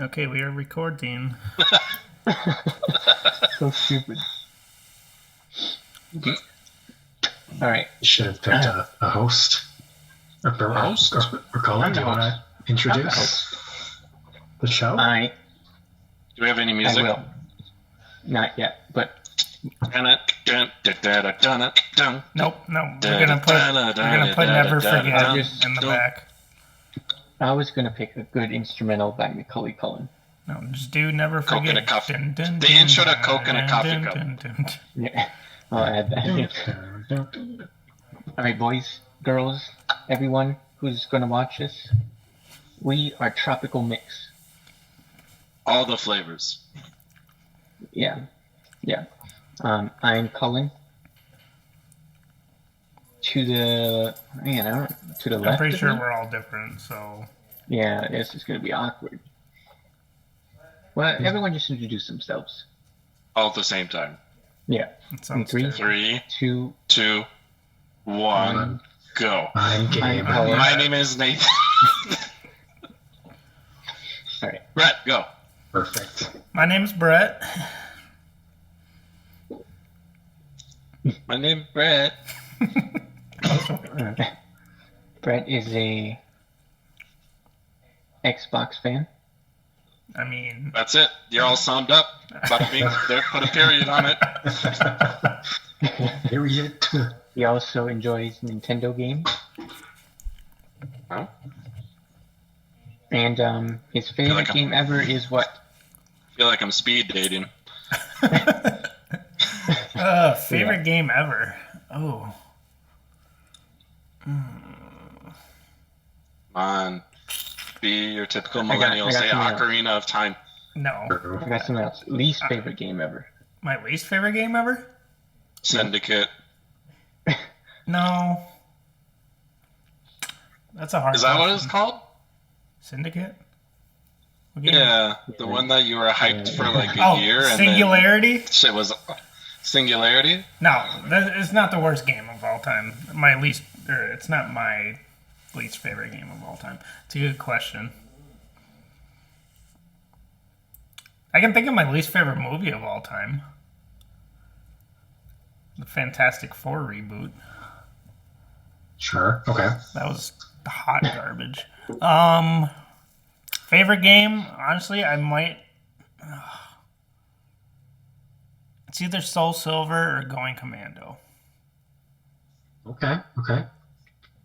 Okay, we are recording. So stupid. Alright. You should have picked a host. Or host? Or Cullen, do you want to introduce the show? Do we have any music? I will. Not yet, but... Nope, no. We're gonna put Never Forget in the back. I was gonna pick a good instrumental by Macaulay Cullen. No, just do Never Forget. The intro to Coke and a Coffee Cup. Yeah, I'll add that. Alright, boys, girls, everyone who's gonna watch this, we are Tropical Mix. All the flavors. Yeah. I'm Cullen. To the left. I'm pretty sure we're all different, so. Yeah, this is gonna be awkward. Well, everyone just introduce themselves. All at the same time. Yeah. In three, 3, two, 2, 1, go. I'm Gabe. My name is Nathan. Alright. Brett, go. Perfect. My name's Brett. My name's Brett. Brett is a Xbox fan. I mean... That's it. You're all summed up. Bada bing. There, put a period on it. Period. He also enjoys Nintendo games. Huh? And his favorite game ever is what? I feel like I'm speed dating. Favorite game ever. Oh. Come on. Be your typical millennial. Say Ocarina of Time. No. I got something else. Least favorite game ever. My least favorite game ever? Syndicate. No. That's a hard Is that what question. it's called? Syndicate? What game? Yeah, the one that you were hyped for like a year. And Singularity? then shit was Singularity? No, it's not the worst game of all time. It's not my least favorite game of all time. It's a good question. I can think of my least favorite movie of all time. The Fantastic Four reboot. Sure. Okay. That was hot garbage. Favorite game? Honestly, I might... It's either Soul Silver or Going Commando. Okay.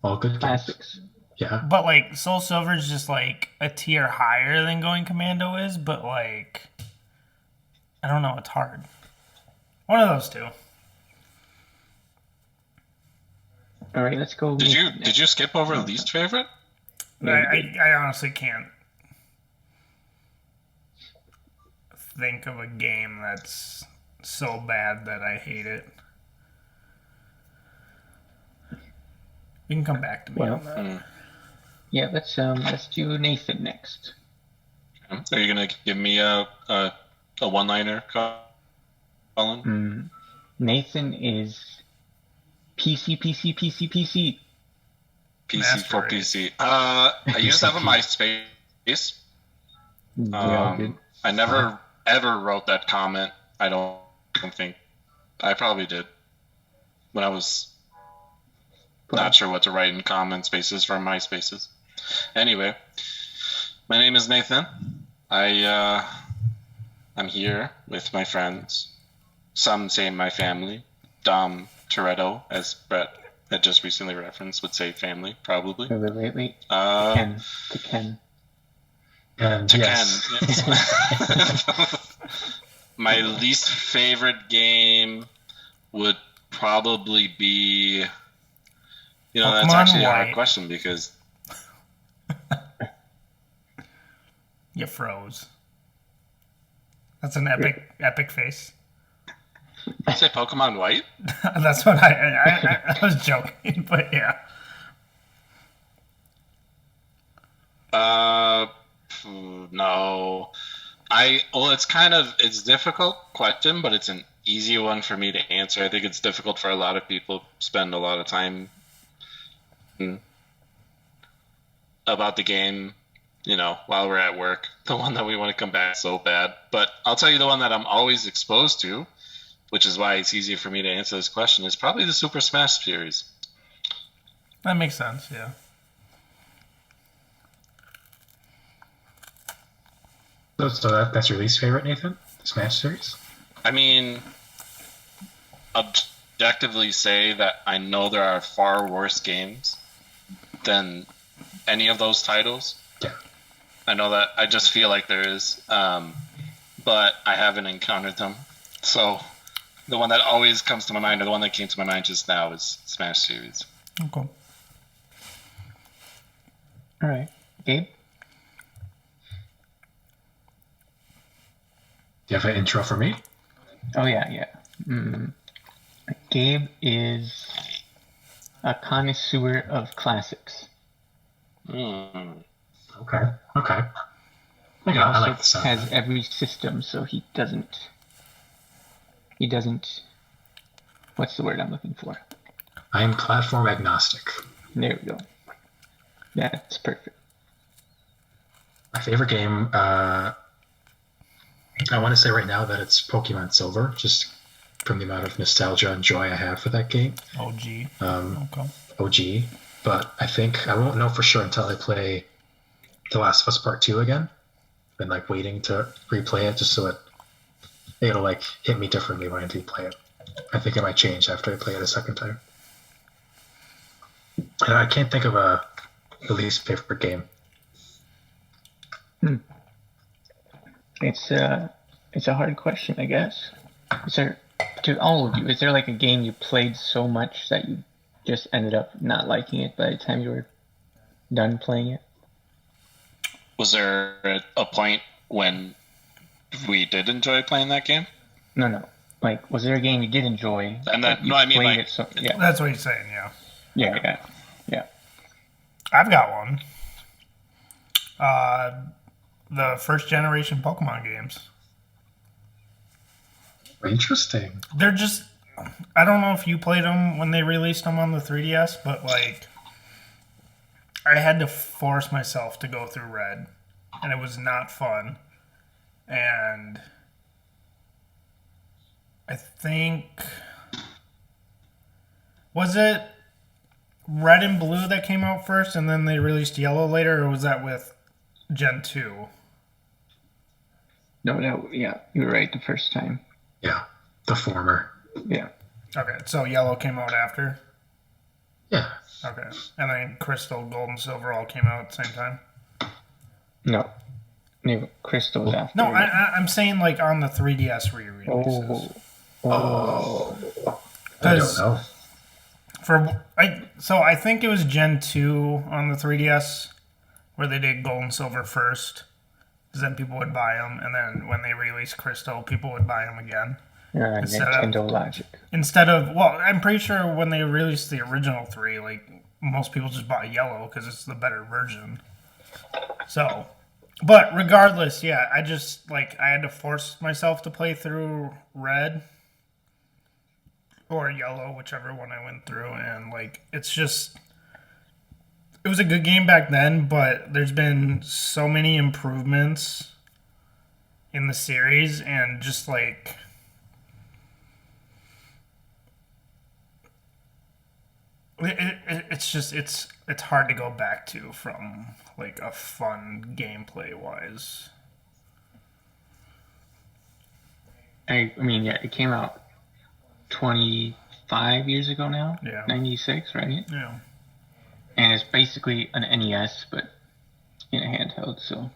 All good classics. Yeah. But, like, Soul Silver is just, like, a tier higher than Going Commando is, but, like... I don't know, it's hard. One of those two. Alright, let's go. Did you skip over least favorite? I honestly can't think of a game that's so bad that I hate it. You can come back to me on that. Yeah, let's do Nathan next. Are you gonna give me a one-liner, Cullen? Nathan is PC. PC for PC. I used to have a MySpace. I never ever wrote that comment. I don't think. I probably did when I was not sure what to write in comment spaces for MySpaces. Anyway, my name is Nathan. I'm here with my friends. Some say my family. Dom Toretto, as Brett had just recently referenced, would say family, probably. Wait. To Ken. Yes. Ken. My least favorite game would probably be... that's actually a hard question because... You froze. That's an epic face. Did you say Pokemon White? That's what I was joking, but yeah. No. It's a difficult question, but it's an easy one for me to answer. I think it's difficult for a lot of people. Spend a lot of time about the game. while we're at work. The one that we want to come back so bad. But I'll tell you the one that I'm always exposed to, which is why it's easier for me to answer this question, is probably the Super Smash series. That makes sense, yeah. So that's your least favorite, Nathan? The Smash series? I mean, objectively say that I know there are far worse games than any of those titles. Yeah. I know that. I just feel like there is. But I haven't encountered them. So the one that always comes to my mind, or the one that came to my mind just now, is Smash series. Okay. All right. Gabe? Do you have an intro for me? Oh, yeah. Gabe is a connoisseur of classics. Mm. Okay. I He like also the sound. has every system, so he doesn't. What's the word I'm looking for? I am platform agnostic. There we go. That's perfect. My favorite game, I want to say right now that it's Pokemon Silver, just from the amount of nostalgia and joy I have for that game. OG. Okay. OG. But I won't know for sure until I play The Last of Us Part 2 again. Been waiting to replay it just so it'll hit me differently when I do play it. I think it might change after I play it a second time. And I can't think of the least favorite game. It's a hard question, I guess. To all of you, is there a game you played so much that you just ended up not liking it by the time you were done playing it? Was there a point when we did enjoy playing that game? No. Was there a game you did enjoy? And that, you no, I mean played like, it yeah. That's what he's saying, yeah. Yeah. I've got one. The first generation Pokemon games. Interesting. They're just... I don't know if you played them when they released them on the 3DS, but I had to force myself to go through Red, and it was not fun. And I think... Was it Red and Blue that came out first, and then they released Yellow later, or was that with Gen 2? No, you were right the first time. Yeah, the former. Yeah. Okay, so Yellow came out after? Yeah. Okay. And then Crystal, Gold, and Silver all came out at the same time? No. Crystal's after. No, I'm saying on the 3DS re-releases. I don't know. I think it was Gen 2 on the 3DS where they did Gold and Silver first. Because then people would buy them, and then when they released Crystal, people would buy them again. Nintendo logic. I'm pretty sure when they released the original 3, most people just bought Yellow because it's the better version. So, but regardless, yeah, I just, I had to force myself to play through Red or Yellow, whichever one I went through, and, it's just... It was a good game back then, but there's been so many improvements in the series, and just, it's hard to go back to from a fun gameplay wise. I mean, yeah, it came out 25 years ago now. Yeah. 96, right? Yeah. And it's basically an NES, but in a handheld. So,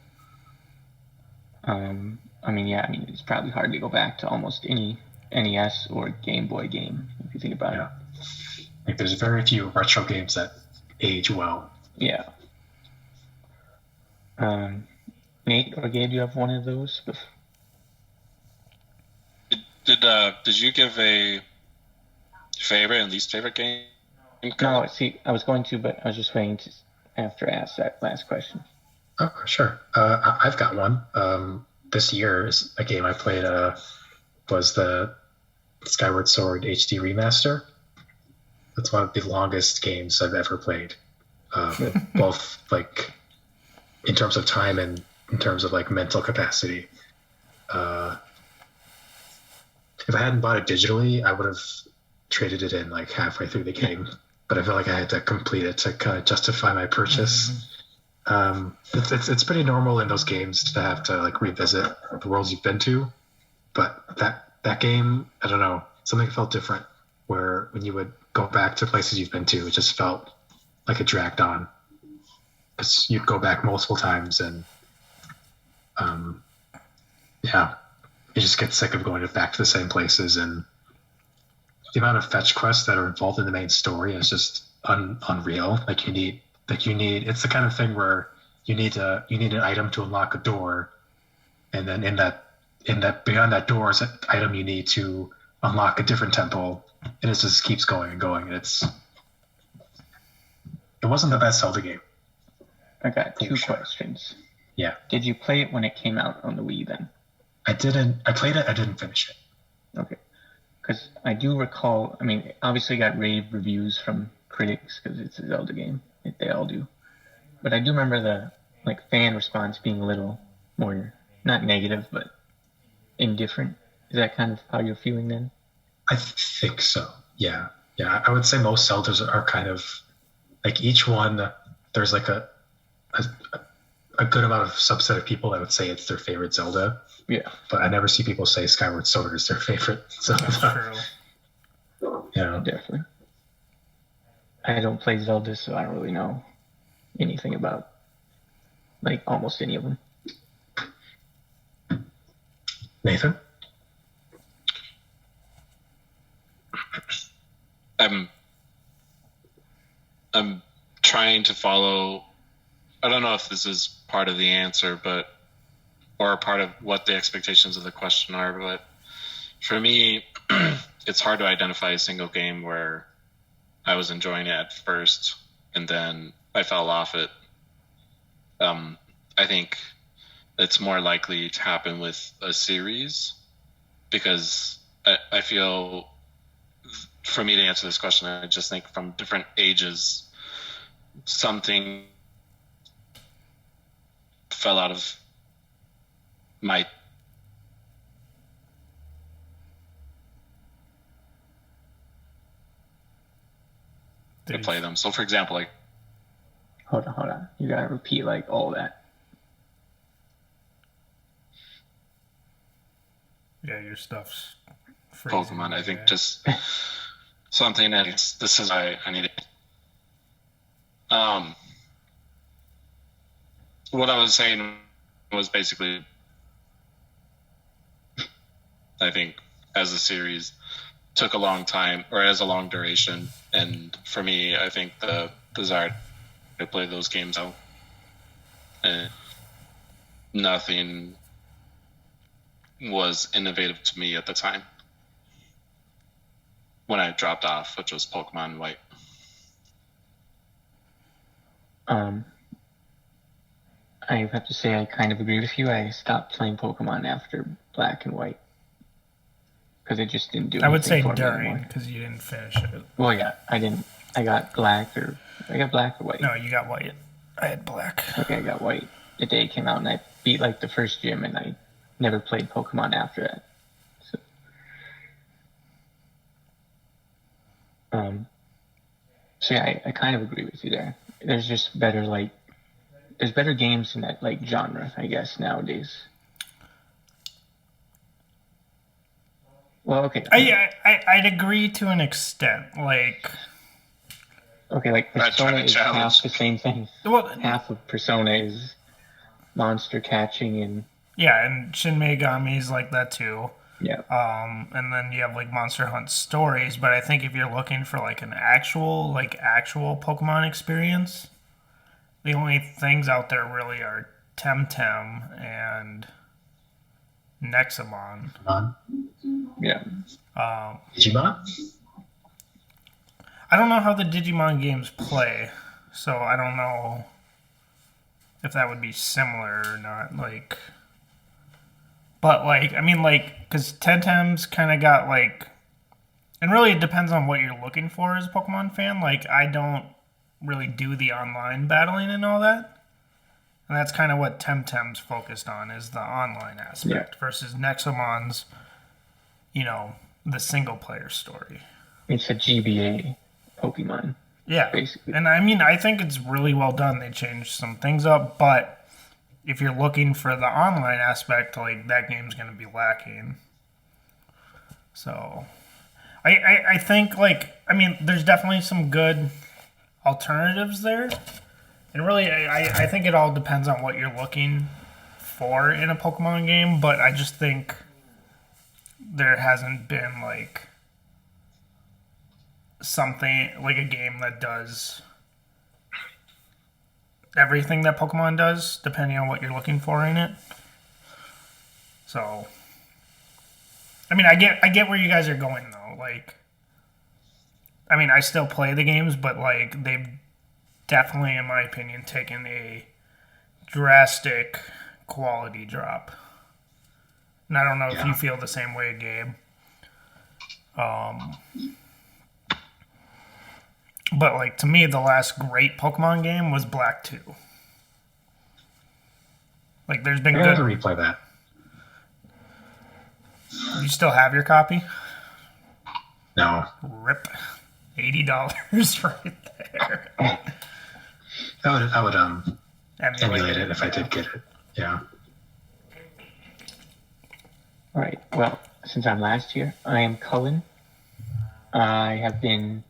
it's probably hard to go back to almost any NES or Game Boy game if you think about it. There's very few retro games that age well. Yeah. Nate or Gabe, do you have one of those? Did you give a favorite and least favorite game? No, see, I was going to, but I was just waiting after I asked that last question. Oh, sure. I've got one. This year is a game I played. Was the Skyward Sword HD remaster. That's one of the longest games I've ever played. Both in terms of time and in terms of like mental capacity. Uh, if I hadn't bought it digitally, I would have traded it in like halfway through the game. But I feel like I had to complete it to kind of justify my purchase. It's pretty normal in those games to have to like revisit the worlds you've been to, but that game, I don't know, something felt different. Where when you would go back to places you've been to, it just felt like it dragged on because you'd go back multiple times, and yeah, you just get sick of going back to the same places, and the amount of fetch quests that are involved in the main story is just unreal. Like you need it's the kind of thing where you need an item to unlock a door, and then in that beyond that door is an item you need to unlock a different temple, and it just keeps going and going. And it wasn't the best Zelda game. I got two questions. Yeah, Did you play it when it came out on the Wii then? I didn't. I played it. I didn't finish it. Okay. Because I do recall, I mean, obviously got rave reviews from critics because it's a Zelda game. They all do. But I do remember the like fan response being a little more, not negative, but indifferent. Is that kind of how you're feeling then? I think so. Yeah, yeah. I would say most Zeldas are kind of like each one. There's like a good amount of subset of people that would say it's their favorite Zelda. Yeah. But I never see people say Skyward Sword is their favorite Zelda. That's true. Yeah. Definitely. I don't play Zelda, so I don't really know anything about like almost any of them. Nathan? I'm trying to follow. I don't know if this is part of the answer, or part of what the expectations of the question are. But for me, it's hard to identify a single game where I was enjoying it at first and then I fell off it. I think it's more likely to happen with a series because I feel, for me to answer this question, I just think from different ages, something fell out of my to play them. So for example, like Hold on. You gotta repeat like all that. Yeah, your stuff's freezing. Pokemon, I think just something that this is I need it. What I was saying was basically, I think as a series took a long time or as a long duration, and for me, I think the desire to play those games out, and nothing was innovative to me at the time when I dropped off, which was Pokemon White. I have to say I kind of agree with you. I stopped playing Pokemon after Black and White because it just didn't do anything. I would say for me during anymore. because you didn't finish it. Well, yeah, I didn't. I got Black or White. No, you got white. I had black. Okay, I got White the day it came out, and I beat like the first gym, and I never played Pokemon after that. So yeah, I kind of agree with you there. There's just there's better games in that like genre, I guess, nowadays. Well, okay. I'd agree to an extent. Like, Okay, like Not trying Persona to is challenge. half the same thing. well, Half of Persona is monster catching and yeah, and Shin Megami's like that too. yeah. And then you have like Monster Hunt stories, but I think if you're looking for like an actual Pokemon experience, the only things out there really are Temtem and Nexamon. Pokemon? Yeah. Digimon? I don't know how the Digimon games play, so I don't know if that would be similar or not. Like, but like, I mean, like, because Temtem's kind of got like, and really it depends on what you're looking for as a Pokemon fan. Like, I don't really do the online battling and all that. And that's kind of what Temtem's focused on, is the online aspect versus Nexomon's, the single player story. It's a GBA Pokemon. Yeah. Basically. And I think it's really well done. They changed some things up, but if you're looking for the online aspect, that game's going to be lacking. So I think there's definitely some good alternatives there. And really, I think it all depends on what you're looking for in a Pokemon game, but I just think there hasn't been, something, a game that does everything that Pokemon does, depending on what you're looking for in it. So, I get where you guys are going, though. I still play the games, but, they've definitely, in my opinion, taken a drastic quality drop. And I don't know if you feel the same way, Gabe. But, to me, the last great Pokemon game was Black 2. There's been I good... have to replay that. You still have your copy? No. RIP. $80 right there. I would emulate it if I did get it. Yeah. All right. Well, since I'm last here, I am Cullen. I have been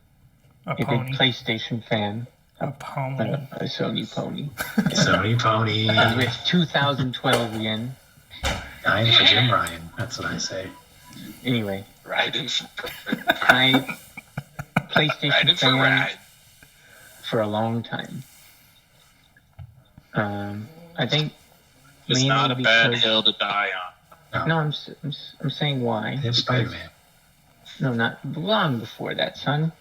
a big PlayStation fan. A pony. A Sony pony. Sony pony. It's 2012 again. Ryan for Jim Ryan. That's what I say. Anyway. Riding for PlayStation fan for a long time. I think it's not a bad hill to die on. No, I'm saying why. It's Spider-Man. No, not long before that, son.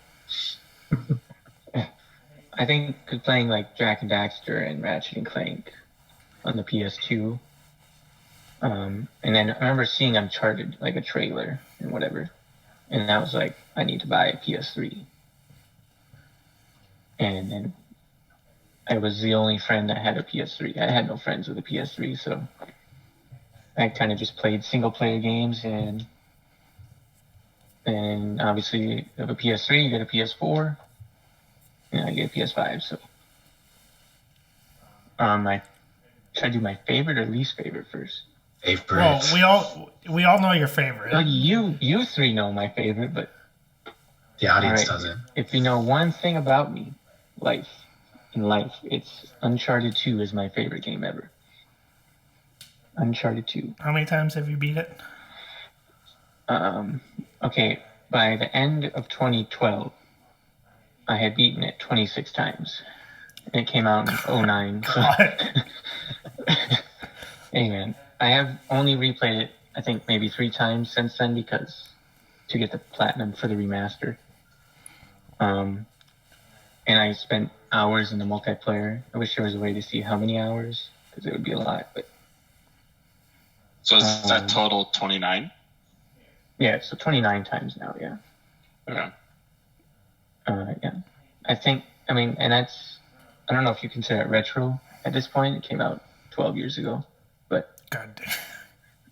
I think playing Jak and Daxter and Ratchet and Clank on the PS2. And then I remember seeing Uncharted, a trailer and whatever. And I was like, I need to buy a PS3. And then I was the only friend that had a PS3. I had no friends with a PS3, so I kind of just played single-player games. And obviously, you have a PS3, you get a PS4, and I get a PS5. So, should I do my favorite or least favorite first? Favorite. Well, we all know your favorite. You three know my favorite, but the audience doesn't. If you know one thing about me, in life, it's Uncharted 2 is my favorite game ever. Uncharted 2. How many times have you beat it? Okay, by the end of 2012, I had beaten it 26 times. And it came out in 2009. So. Hey, man, I have only replayed it, I think, maybe 3 times since then to get the platinum for the remaster. And I spent hours in the multiplayer. I wish there was a way to see how many hours, because it would be a lot. But so is that total 29? Yeah, so 29 times now. Yeah. Okay. Yeah, I think. And that's. I don't know if you consider it retro at this point. It came out 12 years ago, but. God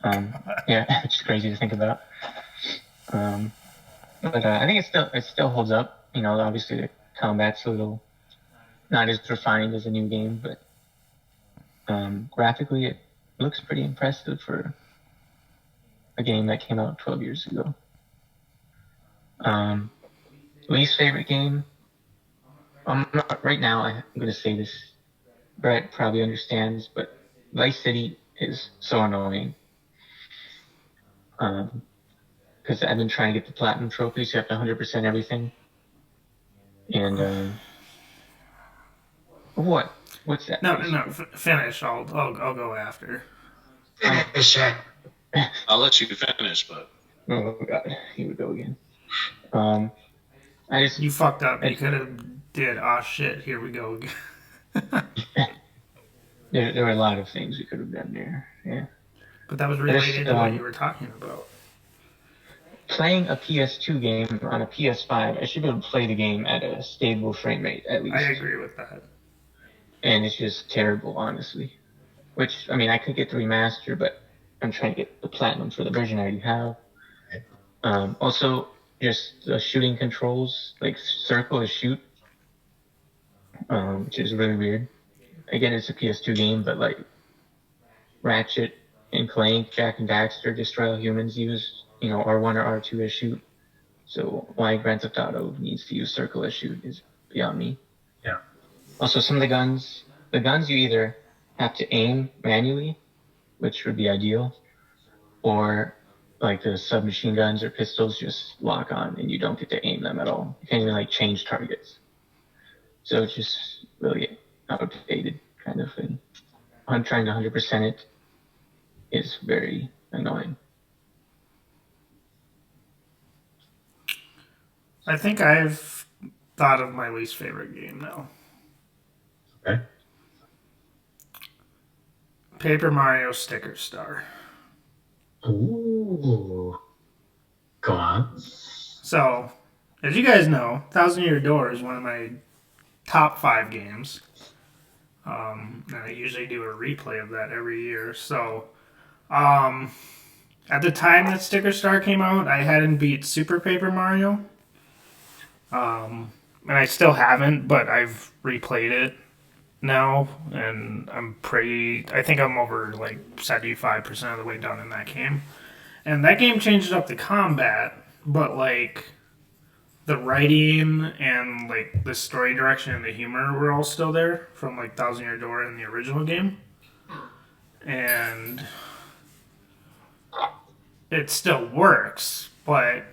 damn. Yeah, it's crazy to think about. But I think it still holds up. Obviously the combat's a little not as refined as a new game, but graphically it looks pretty impressive for a game that came out 12 years ago. Least favorite game? Right now I'm going to say this. Brett probably understands, but Vice City is so annoying. Because I've been trying to get the platinum trophies, you have to 100% everything. And what? What's that? No, finish. I'll go after. Finish it. I'll let you finish, but. Oh god, here we go again. You fucked up. You could have did. Oh shit, here we go again. There were a lot of things we could have done there. Yeah. But that was related to what you were talking about. Playing a PS2 game on a PS5, I should be able to play the game at a stable frame rate, at least. I agree with that. And it's just terrible, honestly. which, I mean, I could get the remaster, but I'm trying to get the platinum for the version I already have. Also, just the shooting controls, like circle is shoot, which is really weird. Again, it's a PS2 game, but like Ratchet and Clank, Jack and Daxter, Destroy All Humans use, R1 or R2 as shoot. So why Grand Theft Auto needs to use circle as shoot is beyond me. Yeah. Also, some of the guns you either have to aim manually, which would be ideal, or like the submachine guns or pistols just lock on and you don't get to aim them at all. You can't even like change targets. So it's just really outdated kind of thing. I'm trying to 100% it is very annoying. I think I've thought of my least favorite game now. Okay. Paper Mario Sticker Star. Ooh. Go on. So, as you guys know, Thousand Year Door is one of my top 5 games. And I usually do a replay of that every year. So, at the time that Sticker Star came out, I hadn't beat Super Paper Mario. And I still haven't, but I've replayed it now, and I think I'm over like 75% of the way done in that game. And that game changed up the combat, but like the writing and like the story direction and the humor were all still there from like Thousand Year Door in the original game. And it still works, but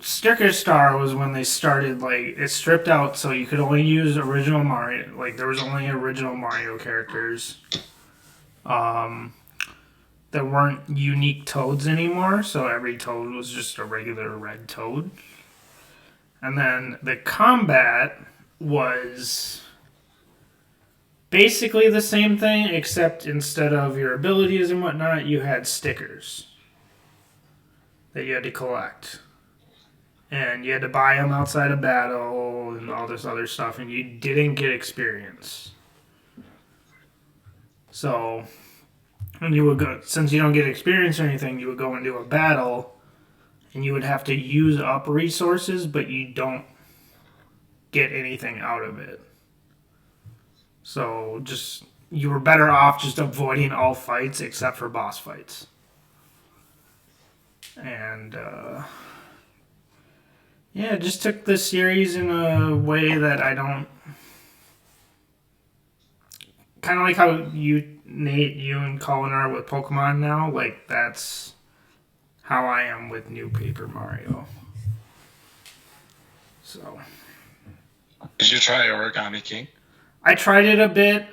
Sticker Star was when they started, like, it stripped out so you could only use original Mario, like, there was only original Mario characters. There weren't unique toads anymore, so every toad was just a regular red toad. And then the combat was basically the same thing, except instead of your abilities and whatnot, you had stickers that you had to collect. And you had to buy them outside of battle and all this other stuff, and you didn't get experience. So, when you would go, since you don't get experience or anything, you would go into a battle, and you would have to use up resources, but you don't get anything out of it. So, you were better off just avoiding all fights except for boss fights. And, yeah, it just took the series in a way that I don't... Kind of like how Nate, you and Cullen are with Pokemon now. Like, that's how I am with New Paper Mario. So... Did you try Origami King? I tried it a bit.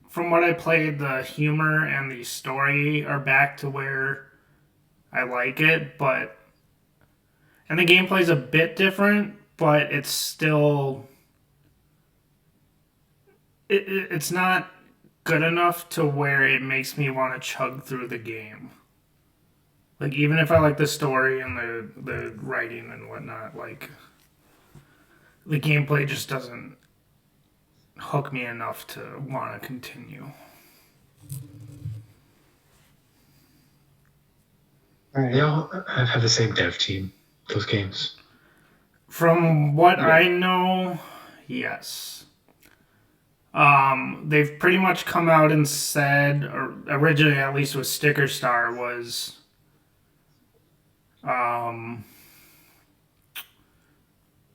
From what I played, the humor and the story are back to where I like it, but... And the gameplay's a bit different, but it's still... It's not good enough to where it makes me want to chug through the game. Like, even if I like the story and the writing and whatnot, like... The gameplay just doesn't hook me enough to want to continue. They all have the same dev team, those games. From what I know, yes. They've pretty much come out and said, or originally at least with Sticker Star, was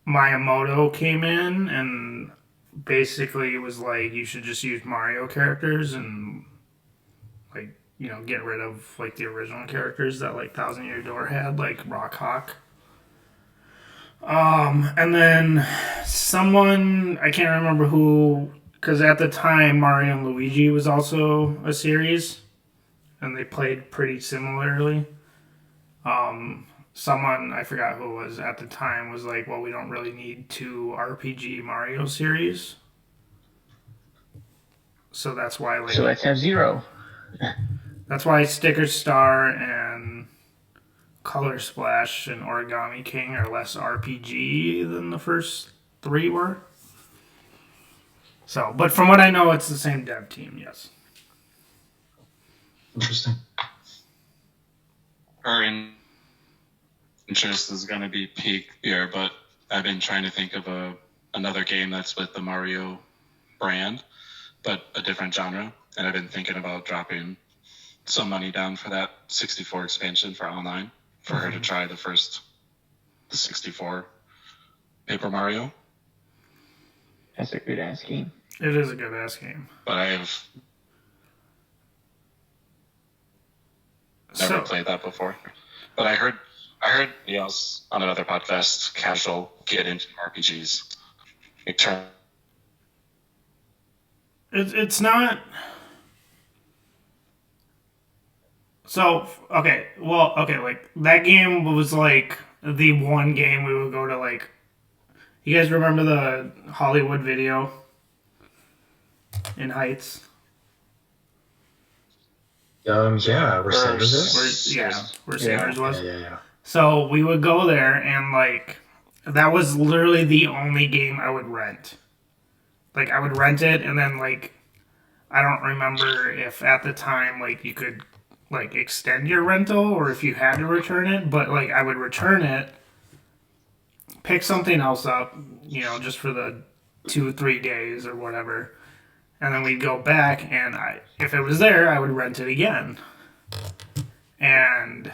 Miyamoto came in and basically it was like you should just use Mario characters and like, you know, get rid of like the original characters that like Thousand Year Door had, like Rock Hawk. And then someone, I can't remember who, because at the time Mario and Luigi was also a series and they played pretty similarly. Someone, I forgot who it was at the time, was like, well, we don't really need 2 RPG Mario series. So that's why, like... So let's have 0. That's why Sticker Star and Color Splash and Origami King are less RPG than the first 3 were. So, but from what I know, it's the same dev team. Yes. Interesting. Her interest is going to be peak here, but I've been trying to think of another game that's with the Mario brand, but a different genre. And I've been thinking about dropping some money down for that 64 expansion for online for her to try the 64 Paper Mario. That's a good ass game. It is a good ass game. But I have never played that before. But I heard on another podcast, casual get into RPGs. It's not. So okay, like that game was like the one game we would go to like. You guys remember the Hollywood video in Heights? Yeah, where Sanders is? Where Sanders was. Yeah. So we would go there, and like that was literally the only game I would rent. Like I would rent it, and then like I don't remember if at the time like you could like extend your rental or if you had to return it, but like I would return it, pick something else up, just for the 2-3 days or whatever, and then we'd go back, and if it was there, I would rent it again. And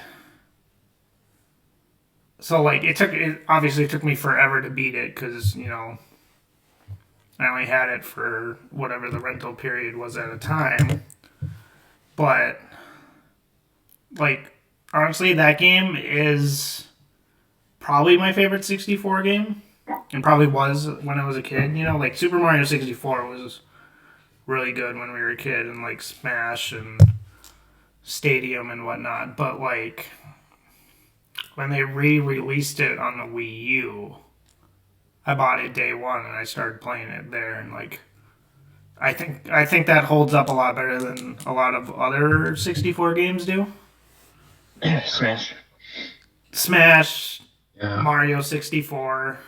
so like it obviously took me forever to beat it because I only had it for whatever the rental period was at a time. But like honestly, that game is probably my favorite 64 game, and probably was when I was a kid. Like Super Mario 64 was really good when we were a kid, and like Smash and Stadium and whatnot. But like when they re-released it on the Wii U, I bought it day one and I started playing it there, and like I think that holds up a lot better than a lot of other 64 games do. Smash. Yeah. Mario 64.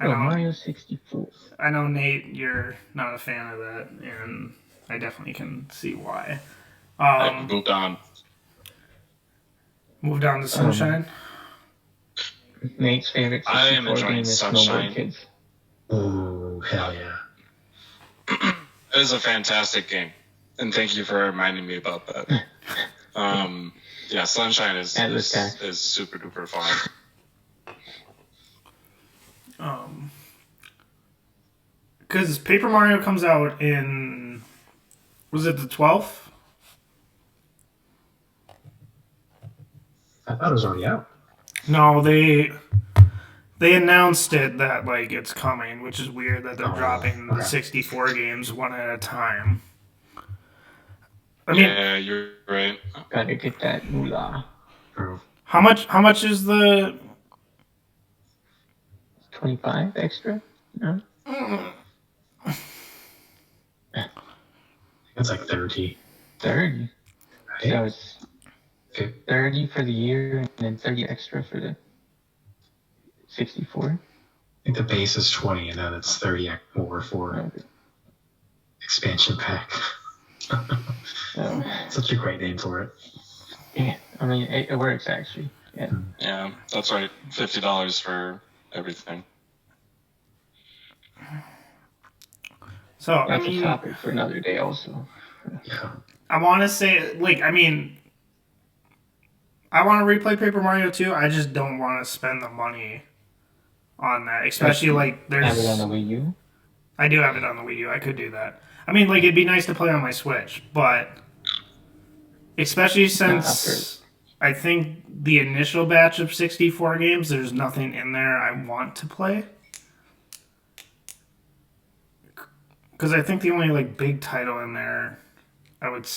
Mario 64. I know, Nate, you're not a fan of that, and I definitely can see why. I moved on. Moved on to Sunshine. Nate's favorite 64 I am enjoying game is Sunshine. Snowboard Kids. Oh, hell yeah. It is a fantastic game, and thank you for reminding me about that. Yeah, Sunshine is super duper fun. Because Paper Mario comes out in, was it the 12th? I thought it was already out. No, they announced it that like it's coming, which is weird that they're dropping the 64 games one at a time. I mean, yeah, you're right. Gotta get that moolah. how much is the 25 extra? No? It's like 30. 30. Right? So it's Okay. 30 for the year and then 30 extra for the 64. I think the base is 20 and then it's 30 more for expansion pack. Such a great name for it. Yeah, I mean, it works actually. Yeah. Yeah, that's right. $50 for everything. So That's I mean, a topic for another day also. Yeah. I want to say like I want to replay Paper Mario 2. I just don't want to spend the money on that, especially like there's. Have it on the Wii U? I do have it on the Wii U. I could do that. I mean, like it'd be nice to play on my Switch, but especially since I think the initial batch of 64 games, there's nothing in there I want to play. Because I think the only like big title in there I would be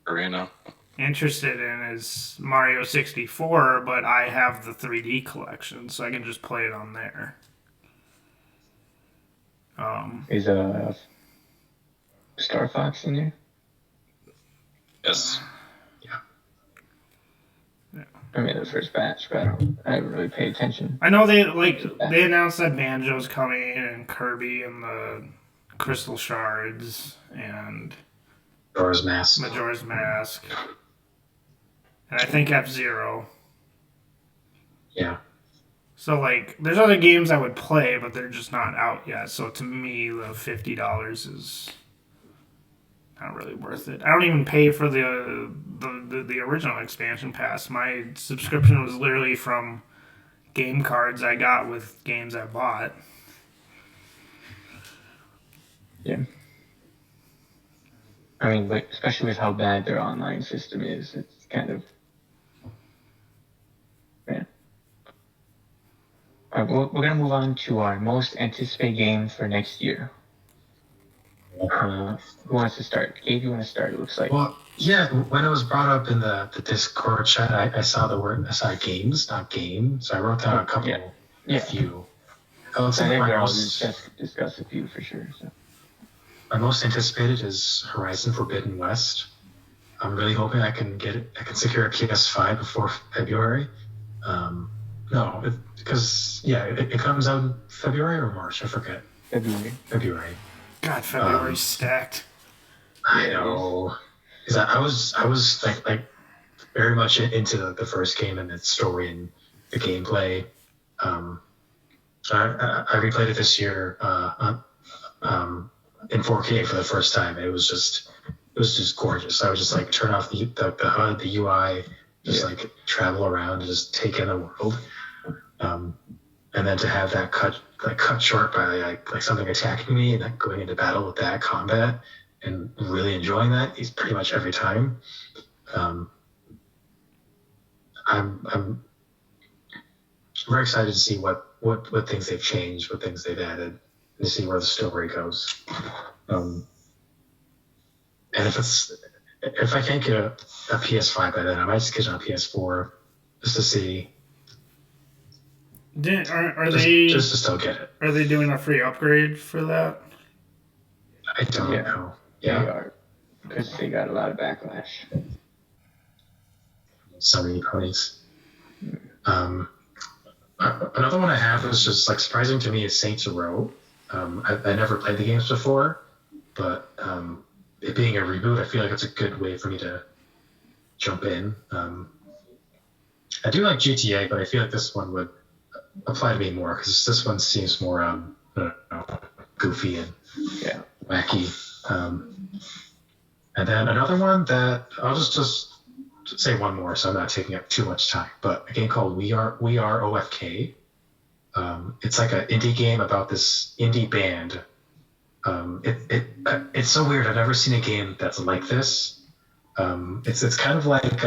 Arena. interested in is Mario 64, but I have the 3D collection, so I can just play it on there. Is Star Fox in there? Yes. Yeah. I mean, the first batch, but I haven't really paid attention. I know they announced that Banjo's coming and Kirby and the Crystal Shards and Majora's Mask. And I think F-Zero. Yeah. So, like, there's other games I would play, but they're just not out yet. So, to me, the $50 is not really worth it. I don't even pay for the original expansion pass. My subscription was literally from game cards I got with games I bought. Yeah. I mean, but especially with how bad their online system is, it's kind of... Yeah. All right, we're going to move on to our most anticipated game for next year. Who wants to start? Gabe, you want to start, it looks like. Well, yeah, when it was brought up in the Discord chat, I saw games, not game. So I wrote down a couple, a few. I think I'll discuss a few for sure. So. My most anticipated is Horizon Forbidden West. I'm really hoping I can secure a PS5 before February. Because it comes out in February or March, I forget. February. God, February's stacked. I know. Because I was like very much into the first game and its story and the gameplay. I replayed it this year in 4K for the first time. It was just gorgeous. I would just like turn off the HUD, the UI, just like travel around and just take in the world. And then to have that cut short by like something attacking me and like going into battle with that combat and really enjoying that is pretty much every time. I'm very excited to see what things they've changed, what things they've added, and to see where the story goes. And if I can't get a PS5 by then, I might just get it on PS4 just to see. Are they just to still get it? Are they doing a free upgrade for that? I don't know. Yeah, they are, because they got a lot of backlash. So many ponies. Another one I have is just like surprising to me is Saints Row. I never played the games before, but it being a reboot, I feel like it's a good way for me to jump in. I do like GTA, but I feel like this one would apply to me more because this one seems more I don't know, goofy and wacky. And then another one that I'll just say one more, so I'm not taking up too much time. But a game called We Are OFK. It's like an indie game about this indie band. It's so weird. I've never seen a game that's like this. It's kind of like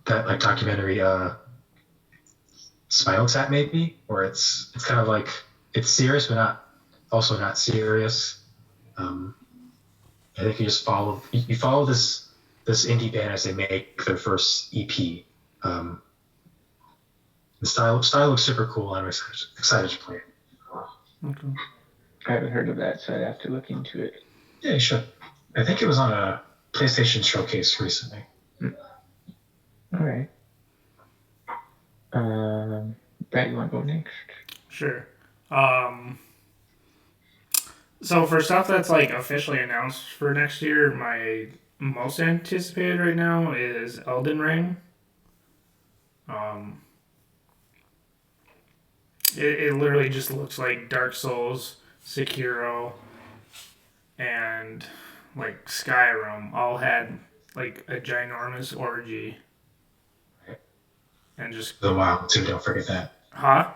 that like documentary Spinal Tap maybe, where it's kind of like it's serious but not serious. I think you just follow this indie band as they make their first EP. The style looks super cool, and I'm excited to play it. Okay. I haven't heard of that, so I'd have to look into it. Yeah, you should. I think it was on a PlayStation showcase recently. All right. Brad, you want to go next? Sure. So for stuff that's like officially announced for next year, my most anticipated right now is Elden Ring. It literally just looks like Dark Souls, Sekiro, and like Skyrim all had like a ginormous orgy. And just The Wild too, don't forget that. Huh?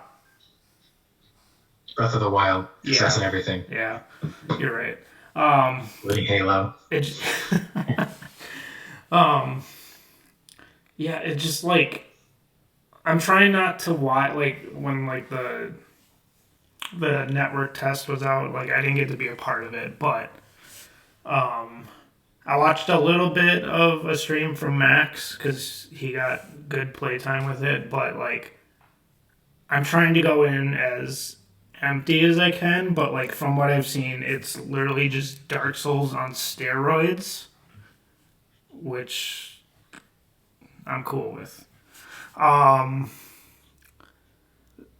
Breath of the Wild, that's and everything. Yeah, you're right. Living Halo. It yeah, it just like I'm trying not to watch like when like the network test was out, like I didn't get to be a part of it, but I watched a little bit of a stream from Max because he got good playtime with it, but like I'm trying to go in as empty as I can, but like from what I've seen, it's literally just Dark Souls on steroids, which I'm cool with.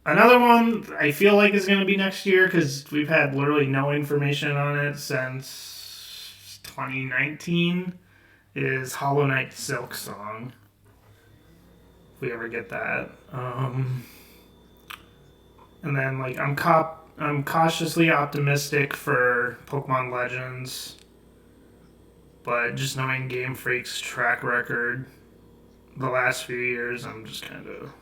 Another one I feel like is going to be next year because we've had literally no information on it since 2019 is Hollow Knight Silk Song. If we ever get that. And then like I'm cautiously optimistic for Pokemon Legends. But just knowing Game Freak's track record the last few years, I'm just kind of...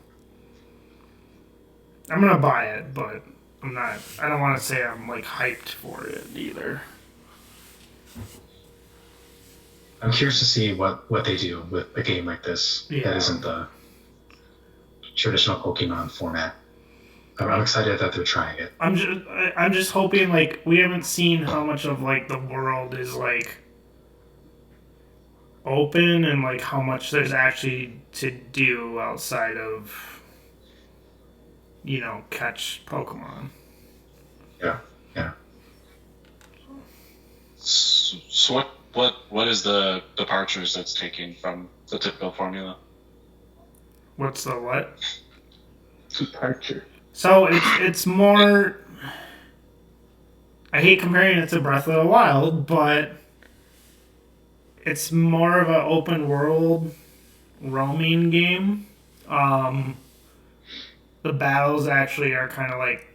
I'm going to buy it, but I'm not... I don't want to say I'm, like, hyped for it either. I'm curious to see what they do with a game like this that isn't the traditional Pokemon format. I'm excited that they're trying it. I'm just hoping, like, we haven't seen how much of, like, the world is, like, open and like how much there's actually to do outside of catch Pokemon. Yeah. So what is the departures that's taking from the typical formula? What's the what? Departure. So it's more. I hate comparing it to Breath of the Wild, but it's more of an open world roaming game. The battles actually are kind of like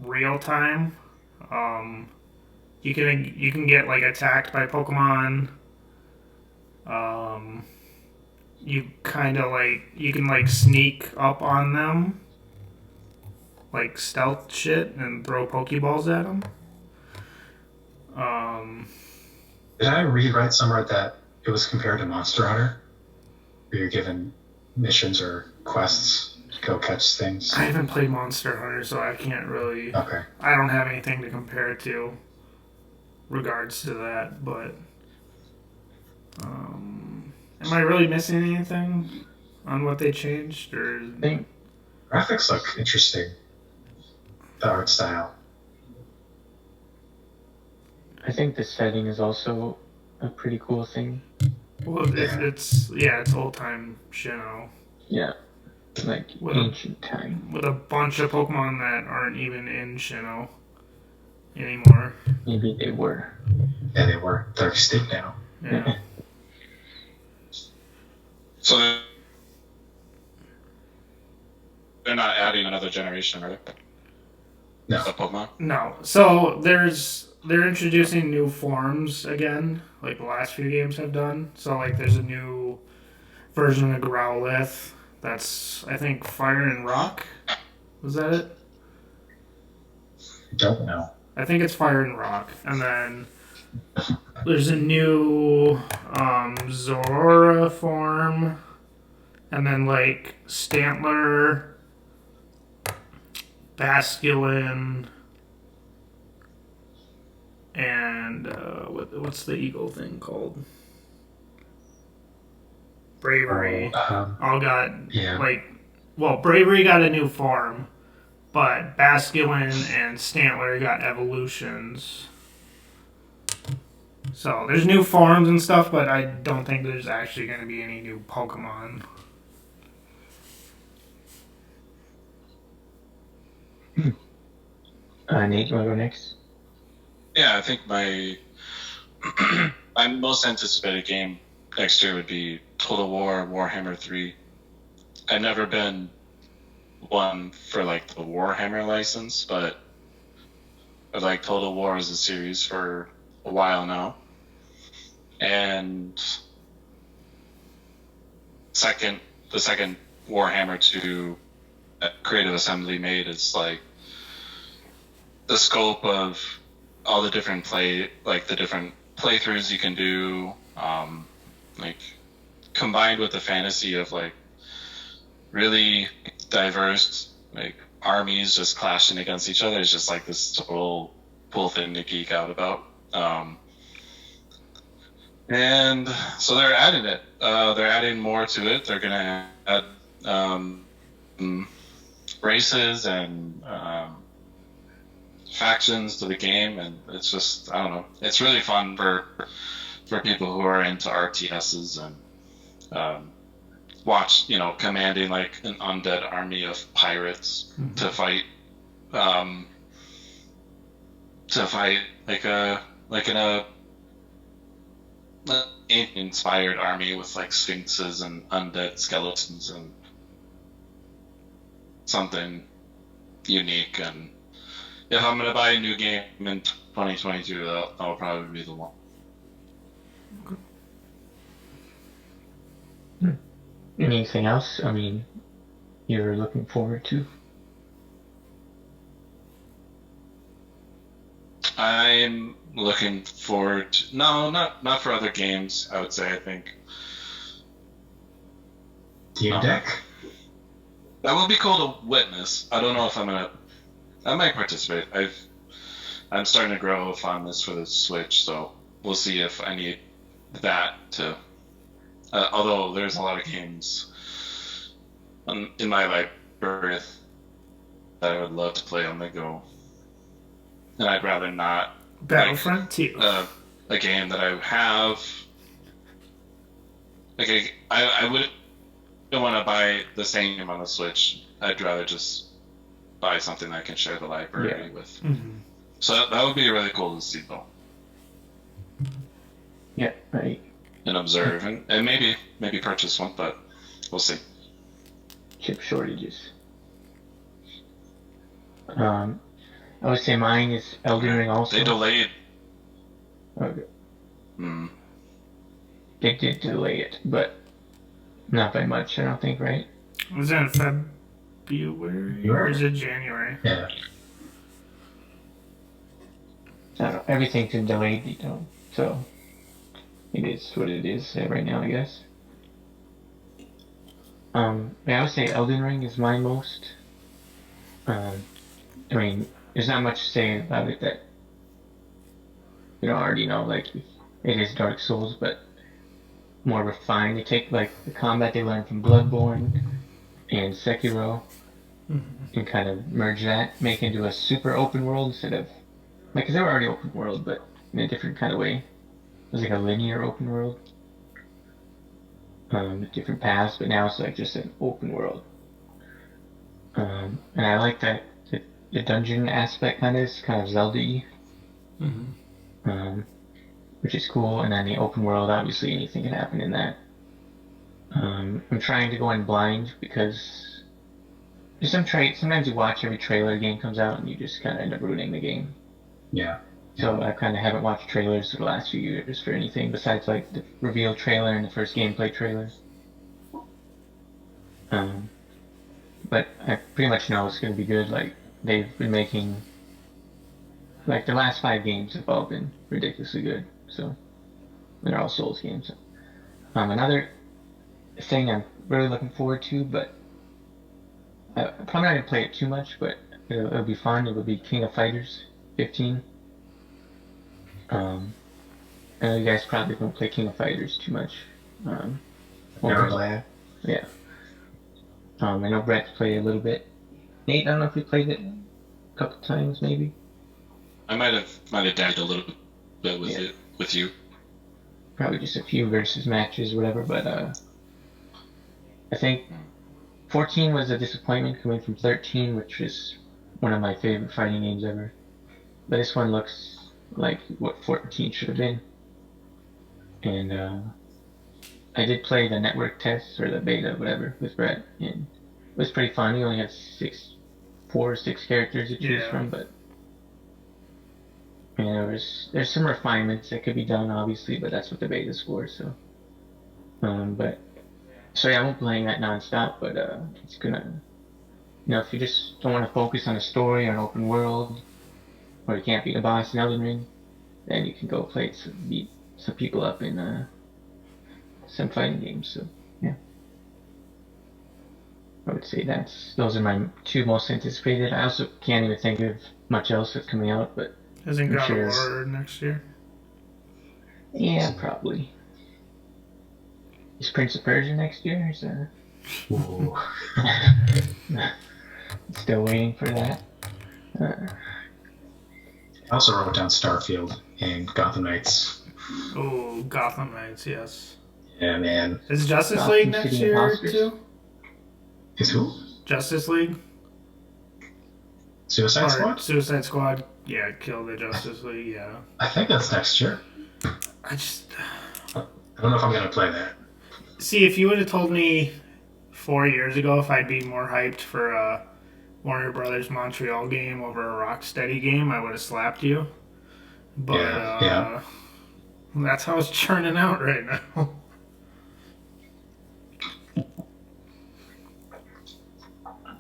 real time. You can get like attacked by Pokemon. You can like sneak up on them, like stealth shit, and throw Pokeballs at them. Did I read right somewhere that it was compared to Monster Hunter, where you're given missions or quests to go catch things? I haven't played Monster Hunter, so I can't really... Okay. I don't have anything to compare it to regards to that, but... am I really missing anything on what they changed? Or I think graphics look interesting. The art style. I think the setting is also a pretty cool thing. Well, it's old time Sinnoh. Yeah, like ancient time. With a bunch of Pokemon that aren't even in Sinnoh anymore. Maybe they were. Yeah, they were. They're extinct now. Yeah. So they're not adding another generation, right? No. Of Pokemon? No. So they're introducing new forms again, like the last few games have done. So like there's a new version of Growlithe that's I think Fire and Rock. Was that it? Don't know. I think it's Fire and Rock. And then there's a new Zora form. And then like Stantler, Basculin, and what's the eagle thing called? Bravery. All got Bravery got a new form, but Basculin and Stantler got evolutions. So there's new forms and stuff, but I don't think there's actually going to be any new Pokemon. Nate, you want to go next? Yeah, I think my most anticipated game next year would be Total War Warhammer 3. I've never been one for like the Warhammer license, but I've liked Total War as a series for a while now. And the second Warhammer 2 that Creative Assembly made is like the scope of all the different playthroughs you can do, like combined with the fantasy of like really diverse like armies just clashing against each other is just like this total cool thing to geek out about. And so they're adding it. They're adding more to it. They're gonna add races and factions to the game, and it's just, I don't know, it's really fun for people who are into RTSs and watch, commanding like an undead army of pirates to fight, um, like an inspired army with like sphinxes and undead skeletons and something unique. And if I'm gonna buy a new game in 2022, that'll probably be the one. Anything else? I mean, you're looking forward to? I'm looking forward to, no, not for other games, I would say. I think Team Deck? that will be cool to witness. I don't know if I might participate. I'm starting to grow a fondness for the Switch, so we'll see if I need that to. Although there's a lot of games in my library that I would love to play on the go, and I'd rather not. Battlefront 2. A game that I have. Like I would don't want to buy the same game on the Switch. I'd rather just buy something that I can share the library with. Mm-hmm. So that would be really cool to see, though. Yeah, right. And observe, and maybe purchase one, but we'll see. Chip shortages. I would say mine is Elden Ring also. They delayed. Okay. Mm. They did delay it, but not by much, I don't think, right? Was that February? Or is it January? Yeah. I don't know. Everything's been delayed, so it is what it is right now, I guess. I would say Elden Ring is my most. I mean, there's not much to say about it that you don't already know. Like, it is Dark Souls, but more refined. They take like the combat they learned from Bloodborne and Sekiro and kind of merge that, make it into a super open world instead of like, 'cause they were already open world, but in a different kind of way. It was like a linear open world, different paths, but now it's like just an open world. And I like that the dungeon aspect kind of is kind of Zelda-y, which is cool. And then the open world, obviously anything can happen in that. I'm trying to go in blind because there's sometimes you watch every trailer a game comes out and you just kind of end up ruining the game. Yeah. So I kind of haven't watched trailers for the last few years for anything besides like the reveal trailer and the first gameplay trailer. But I pretty much know it's going to be good. Like, they've been making, like, the last 5 games have all been ridiculously good. So they're all Souls games. Another thing I'm really looking forward to, but I'm probably not going to play it too much, but it'll be fun. It will be King of Fighters 15. I know you guys probably don't play King of Fighters too much. Never play it. Yeah. I know Brett's played it a little bit. Nate, I don't know if you played it a couple times, maybe. I might have dabbed a little bit with it with you. Probably just a few versus matches, whatever. But I think 14 was a disappointment coming from 13, which is one of my favorite fighting games ever. But this one looks like what 14 should have been. And I did play the network test or the beta, whatever, with Brett, and it was pretty fun. You only had 4 or 6 characters to choose from, but there's some refinements that could be done, obviously, but that's what the beta's for. So, I won't be playing that nonstop, but it's gonna, if you just don't want to focus on a story or an open world, or you can't beat a boss in Elden Ring, then you can go play it, beat some people up in some fighting games. So yeah, I would say those are my 2 most anticipated. I also can't even think of much else that's coming out, but Isn't God of War next year? Yeah, probably. Is Prince of Persia next year? Ooh. Still waiting for that. I also wrote down Starfield and Gotham Knights. Oh, Gotham Knights, yes. Yeah, man. Is Justice Gotham League next City year Imposters. too? Is who? Justice League Suicide or Squad? Suicide Squad? Yeah, kill the Justice League. Yeah, I think that's next year. I just I don't know if I'm gonna play that. see if you would have told me 4 years ago if I'd be more hyped for a Warner Brothers Montreal game over a Rocksteady game, I would have slapped you. But Yeah. that's how it's churning out right now.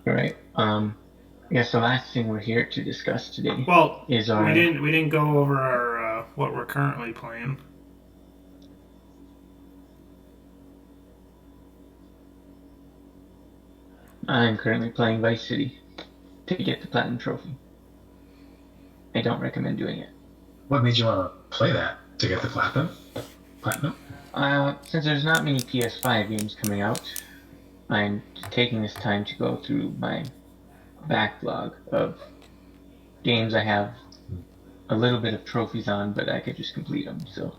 All right. I guess the last thing we're here to discuss today Well, is our. we didn't go over our what we're currently playing. I'm currently playing Vice City to get the platinum trophy. I don't recommend doing it. What made you want to play that to get the platinum? Platinum? Since there's not many PS5 games coming out, I'm taking this time to go through my backlog of games I have a little bit of trophies on, but I could just complete them. So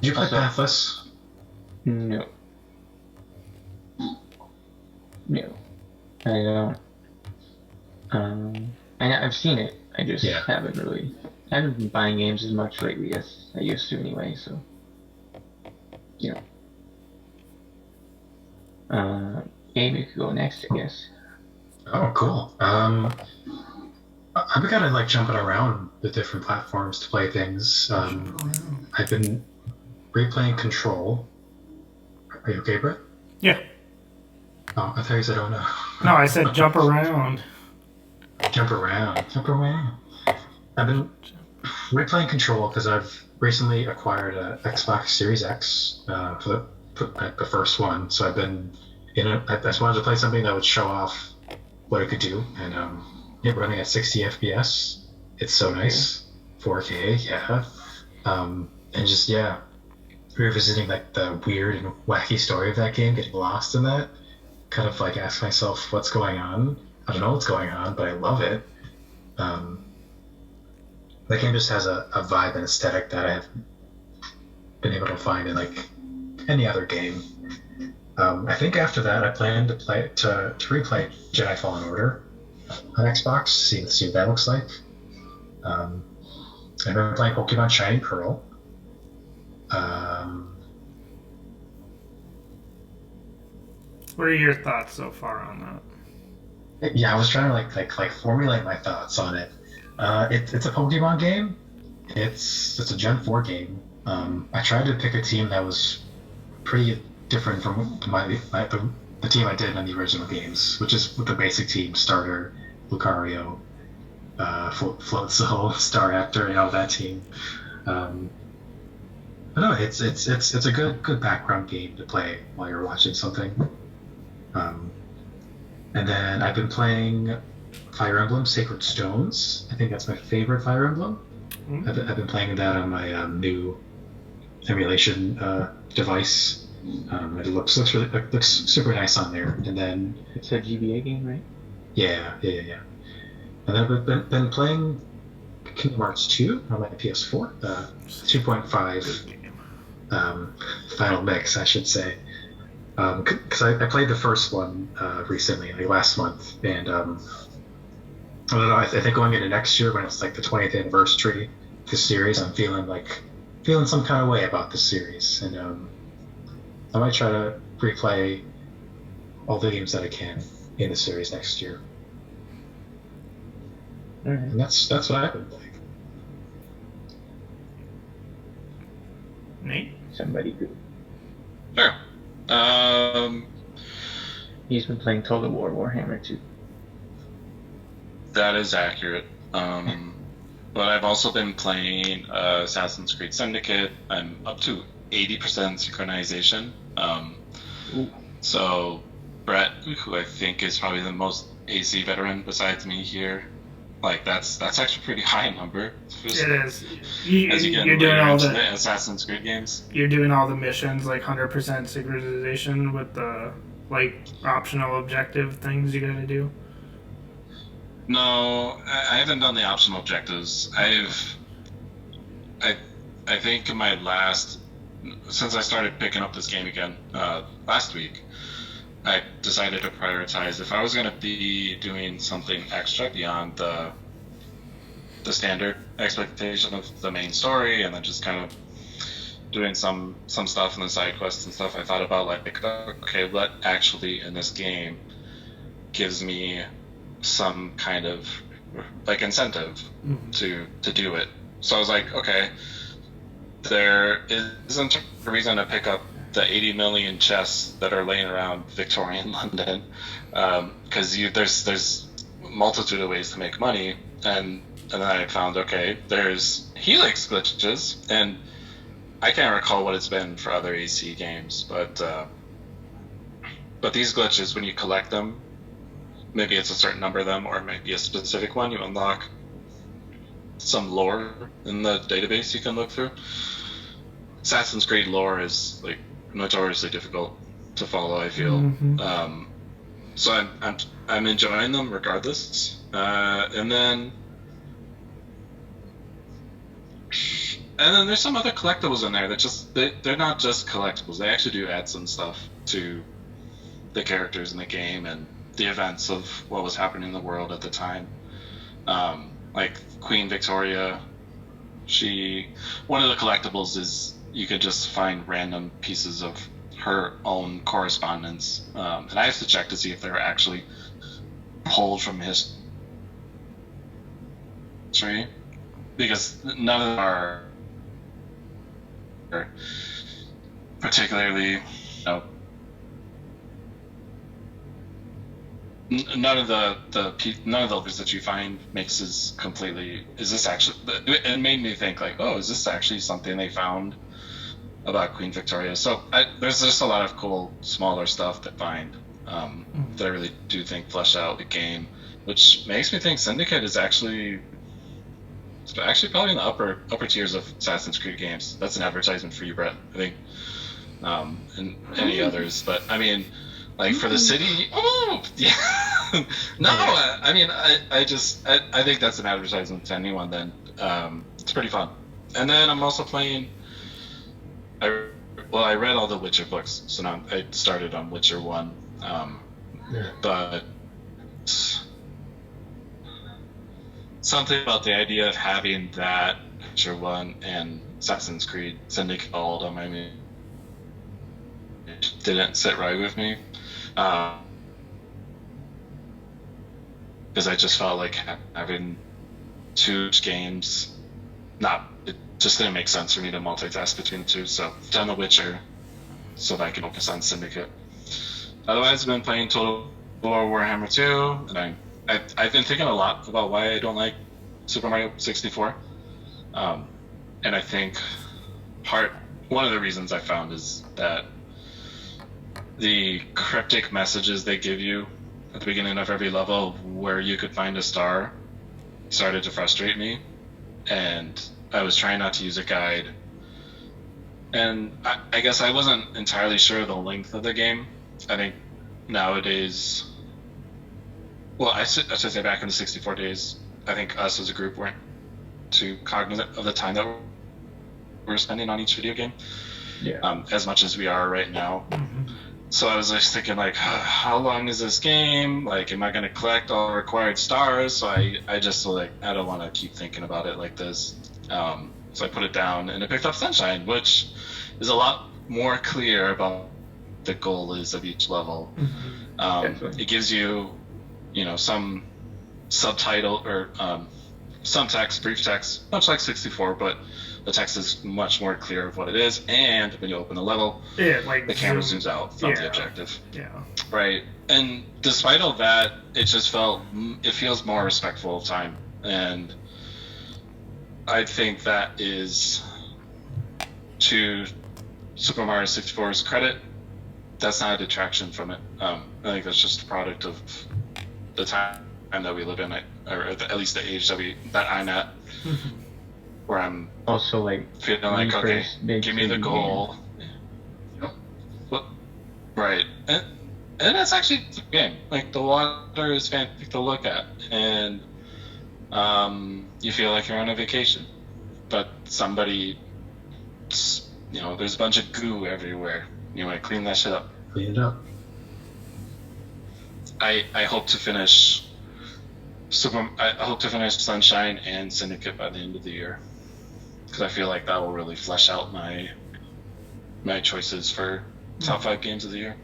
Did you play Also- Pathless? no, I don't. I've seen it. I just Yeah. haven't really. I haven't been buying games as much lately as I used to anyway. So, Gabe, you could go next, I guess. Oh, cool. I've been kind of like jumping around the different platforms to play things. I've been replaying Control. Are you okay, Brett? Yeah. Oh, I thought you said, oh no. No, I said jump around. Jump around. Jump around. I've been replaying Control because I've recently acquired a Xbox Series X for the first one. So I've been I just wanted to play something that would show off what it could do, and it running at 60 FPS. It's so nice. 4K, yeah. And just revisiting like the weird and wacky story of that game, getting lost in that. Kind of like ask myself what's going on. I don't know what's going on, but I love it. That game just has a vibe and aesthetic that I haven't been able to find in like any other game. I think after that, I plan to replay Jedi Fallen Order on Xbox, see what that looks like. I've been playing Pokemon Shining Pearl. What are your thoughts so far on that? Yeah, I was trying to like formulate my thoughts on it. It's a Pokemon game. It's a Gen 4 game. I tried to pick a team that was pretty different from the team I did in the original games, which is with the basic team: starter, Lucario, Floatzel, Star Actor, that team. But no, it's a good background game to play while you're watching something. And then I've been playing Fire Emblem Sacred Stones. I think that's my favorite Fire Emblem. Mm-hmm. I've been playing that on my new emulation device. It looks super nice on there. And then It's a GBA game, right? yeah. And then I've been playing Kingdom Hearts 2 on my PS4, 2.5 final mix, I should say. Because I played the first one recently, like last month, and I don't know. I think going into next year when it's like the 20th anniversary of the series, I'm feeling some kind of way about the series, and I might try to replay all the games that I can in the series next year. All right. And that's what I've been playing. Nate? Somebody good. Sure. He's been playing Total War Warhammer 2. That is accurate. But I've also been playing Assassin's Creed Syndicate. I'm up to 80% synchronization. So Brett, who I think is probably the most AC veteran besides me here, like that's actually a pretty high number. It is. As you get You're doing all into the the Assassin's Creed games. You're doing all the missions like 100% synchronization with the like optional objective things you gotta do. No, I haven't done the optional objectives. I think my last since I started picking up this game again last week, I decided to prioritize if I was going to be doing something extra beyond the standard expectation of the main story, and then just kind of doing some stuff in the side quests and stuff. I thought about like, okay, what actually in this game gives me some kind of like incentive to do it. So I was like, okay, there isn't a reason to pick up the 80 million chests that are laying around Victorian London, because there's a multitude of ways to make money, and then I found, okay, there's helix glitches, and I can't recall what it's been for other AC games, but these glitches, when you collect them, maybe it's a certain number of them, or maybe a specific one, you unlock some lore in the database you can look through. Assassin's Creed lore is like notoriously difficult to follow, I feel. So I'm enjoying them regardless. And then there's some other collectibles in there that just they're not just collectibles. They actually do add some stuff to the characters in the game and the events of what was happening in the world at the time. Like Queen Victoria, one of the collectibles is you could just find random pieces of her own correspondence, and I have to check to see if they're actually pulled from history, because none of them are particularly, none of the letters that you find makes this completely. Is this actually? It made me think like, oh, is this actually something they found about Queen Victoria? So there's just a lot of cool smaller stuff that find that I really do think flesh out the game, which makes me think Syndicate is actually probably in the upper tiers of Assassin's Creed games. That's an advertisement for you, Brett, I think, and any others. But I mean, like for the city, yeah. No, I mean, I think that's an advertisement to anyone. Then it's pretty fun. And then I'm also playing. I read all the Witcher books, so now I started on Witcher 1. But something about the idea of having that Witcher 1 and Assassin's Creed Syndicate all on my mean, it didn't sit right with me. Because I just felt like having two games, it just didn't make sense for me to multitask between the two. So I've done The Witcher so that I can focus on Syndicate. Otherwise, I've been playing Total War Warhammer 2, and I've been thinking a lot about why I don't like Super Mario 64. And I think one of the reasons I found is that the cryptic messages they give you at the beginning of every level where you could find a star started to frustrate me, and I was trying not to use a guide, and I guess I wasn't entirely sure of the length of the game. I think nowadays, well, I should say back in the 64 days, I think us as a group weren't too cognizant of the time that we're spending on each video game, as much as we are right now. So I was just thinking, like, how long is this game? Like, am I going to collect all the required stars? So I just like, I don't want to keep thinking about it like this. So I put it down, and I picked up Sunshine, which is a lot more clear about the goal is of each level. It gives you, some subtitle or some text, brief text, much like 64, but the text is much more clear of what it is. And when you open the level, the camera zooms out from the objective. Right. And despite all that, it feels more respectful of time. And I think that is, to Super Mario 64's credit, that's not a detraction from it. I think that's just a product of the time that we live in, or at least the age that I'm at, where I'm also like feeling like, okay, give me the goal. Right, and that's actually the game. Like, the water is fantastic to look at, and you feel like you're on a vacation, but somebody there's a bunch of goo everywhere. You want to clean that shit up. Clean it up. I hope to finish I hope to finish Sunshine and Syndicate by the end of the year, because I feel like that will really flesh out my choices for top 5 games of the year.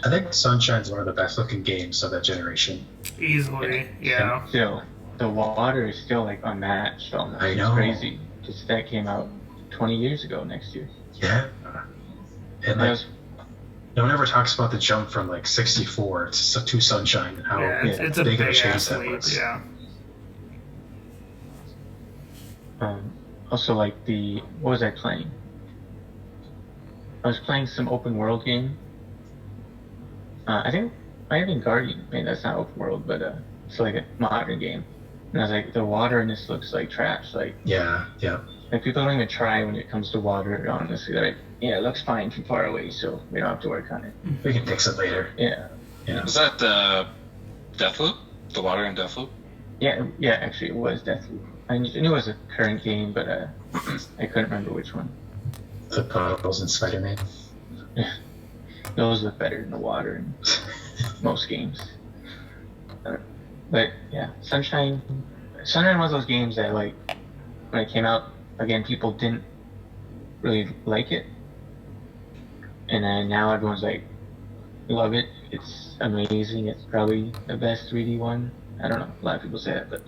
I think Sunshine's one of the best looking games of that generation. Easily, yeah. And still, the water is still like unmatched almost. I know. It's crazy. Just that came out 20 years ago next year. Yeah. And like, no one ever talks about the jump from like 64 to Sunshine and how it's a big of a big change ass that leap, was. yeah. Also, like what was I playing? I was playing some open world game. I think might have been Guardian. I mean, that's not open world, but it's like a modern game. And I was like, the water in this looks like trash. Like, yeah. Like, people don't even try when it comes to water, honestly. They're like, yeah, it looks fine from far away, so we don't have to work on it. We can fix it later. Yeah. Is that Deathloop? The water in Deathloop? Yeah, actually, it was Deathloop. I knew it was a current game, but I couldn't remember which one. The puddles in Spider-Man. Those look better than the water in most games. But yeah, Sunshine was one of those games that, like, when it came out, again, people didn't really like it. And then now everyone's like, love it. It's amazing. It's probably the best 3D one. I don't know. A lot of people say that, but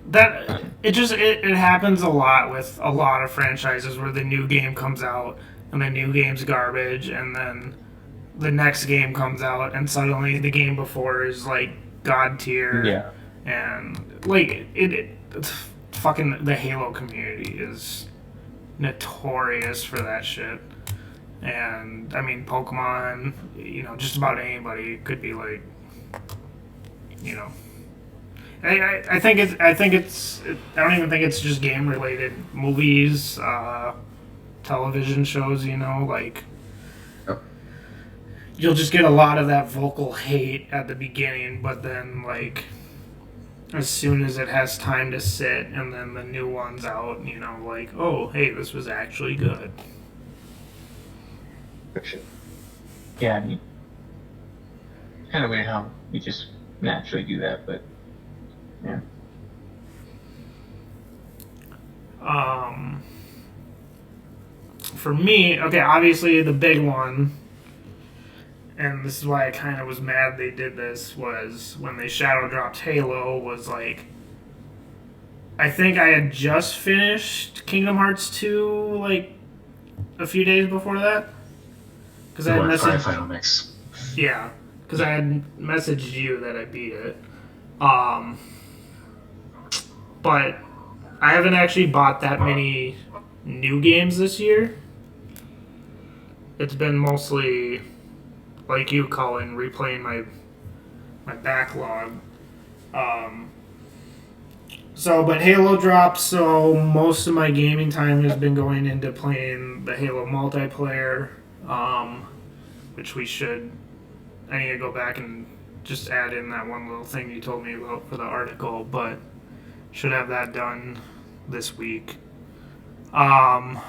That it happens a lot with a lot of franchises where the new game comes out and the new game's garbage, and then the next game comes out and suddenly the game before is like god tier. yeah. And like it's fucking the Halo community is notorious for that shit. And I mean, Pokemon, just about anybody could be like, I think it's I don't even think it's just game related. Movies, television shows, like Yep. you'll just get a lot of that vocal hate at the beginning, but then like as soon as it has time to sit and then the new one's out, like, oh hey, this was actually good. For sure. Yeah, I mean, it's kind of weird how we just naturally do that, but yeah. For me, okay, obviously the big one, and this is why I kind of was mad they did this, was when they shadow dropped Halo, was like, I think I had just finished Kingdom Hearts 2, like, a few days before that. Because I had messaged... Final Mix. Yeah, because I had messaged you that I beat it. But I haven't actually bought that many new games this year. It's been mostly, like you, Cullen, replaying my backlog. But Halo dropped, so most of my gaming time has been going into playing the Halo multiplayer, which I need to go back and just add in that one little thing you told me about for the article, but should have that done this week. And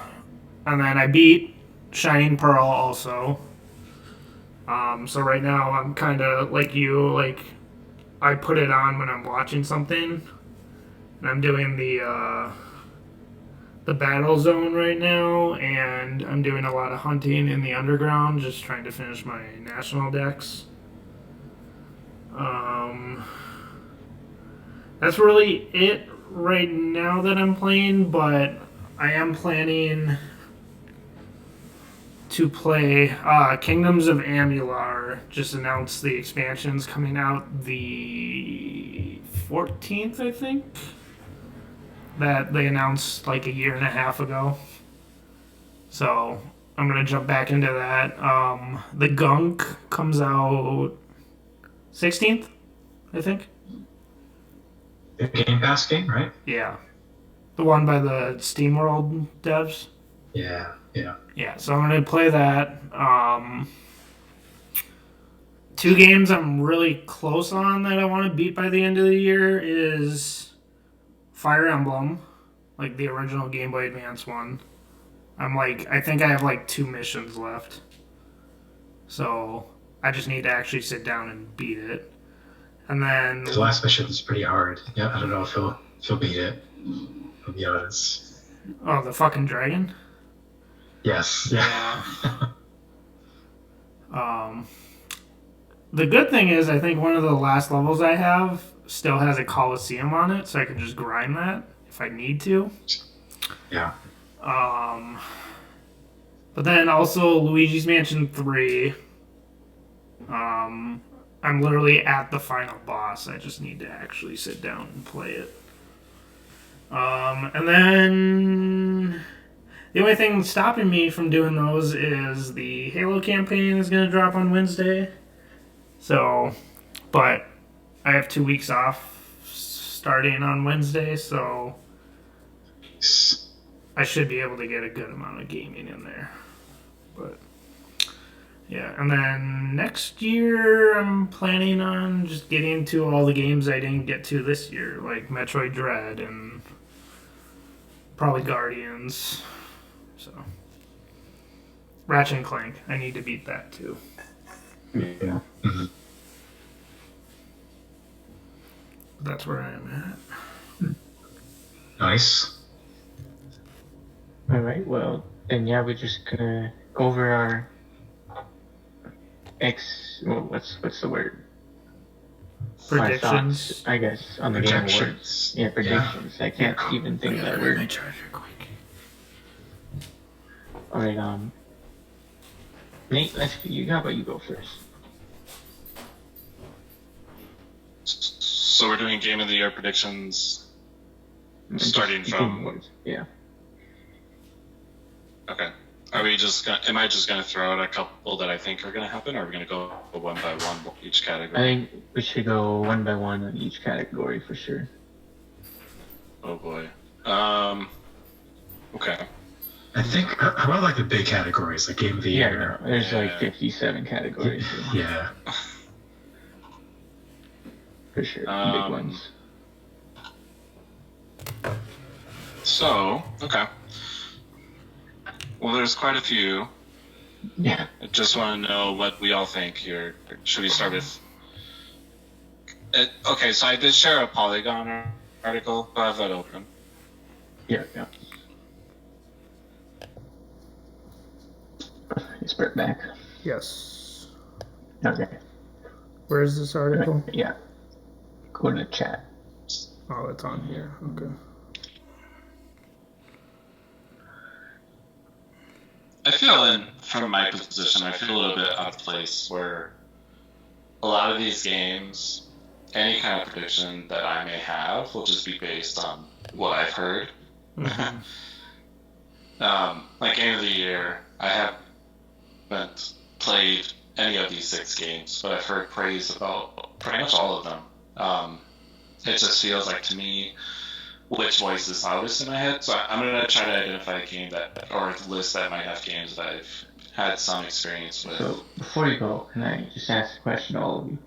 then I beat Shining Pearl also. So right now I'm kind of like you, like I put it on when I'm watching something, and I'm doing the battle zone right now, and I'm doing a lot of hunting in the underground, just trying to finish my national decks. That's really it right now that I'm playing, but I am planning to play Kingdoms of Amular. Just announced the expansions coming out the 14th, I think. That they announced like a year and a half ago. So I'm going to jump back into that. The Gunk comes out 16th, I think. The Game Pass game, right? Yeah. The one by the SteamWorld devs. Yeah. Yeah, so I'm going to play that. 2 games I'm really close on that I want to beat by the end of the year is Fire Emblem, like the original Game Boy Advance one. I think I have like 2 missions left. So I just need to actually sit down and beat it. And then The last mission is pretty hard. Yeah, I don't know if he'll beat it. I'll be honest. oh, the fucking dragon. Yes. Yeah. The good thing is, I think one of the last levels I have still has a Coliseum on it, so I can just grind that if I need to. Yeah. But then also Luigi's Mansion 3. I'm literally at the final boss. I just need to actually sit down and play it. And then the only thing stopping me from doing those is the Halo campaign is going to drop on Wednesday. So, but I have 2 weeks off starting on Wednesday, so I should be able to get a good amount of gaming in there. But yeah, and then next year I'm planning on just getting to all the games I didn't get to this year, like Metroid Dread and probably Guardians. So Ratchet and Clank, I need to beat that too. Yeah. That's where I am at. Nice. All right. Well, then yeah, we're just gonna go over our what's the word? Our Predictions. thoughts, I guess, on the Game Awards. Projections. Yeah, predictions. I can't even think of that My word. charger quick. All right. Nate, how about you go first? So we're doing Game of the Year predictions starting Just from. Game Awards. Yeah. Okay. Are we just gonna? Am I just gonna throw out a couple that I think are gonna happen, or are we gonna go one by one each I category? think we should go one by one on each category for sure. Oh boy. Okay. I think how about like the big categories, like Game of the Yeah, Year? no, there's like Yeah. 57 categories. So Yeah. for sure, big ones. So okay. Well, there's quite a few. Yeah. I just want to know what we all think here. Should we start with? Okay, so I did share a Polygon article. I'll have that open. Yeah. It's Bert back. Yes. Okay. Where is this article? Yeah. Go to the chat. Oh, it's on here. Okay. I feel from my position, I feel a little bit out of place where a lot of these games, any kind of prediction that I may have will just be based on what I've heard. Mm-hmm. Like Game of the Year, I haven't played any of these 6 games, but I've heard praise about pretty much all of them. It just feels like to me which voice is loudest in my head. So I'm going to try to identify a game or a list that might have games that I've had some experience with. So before you go, can I just ask a question to all of you?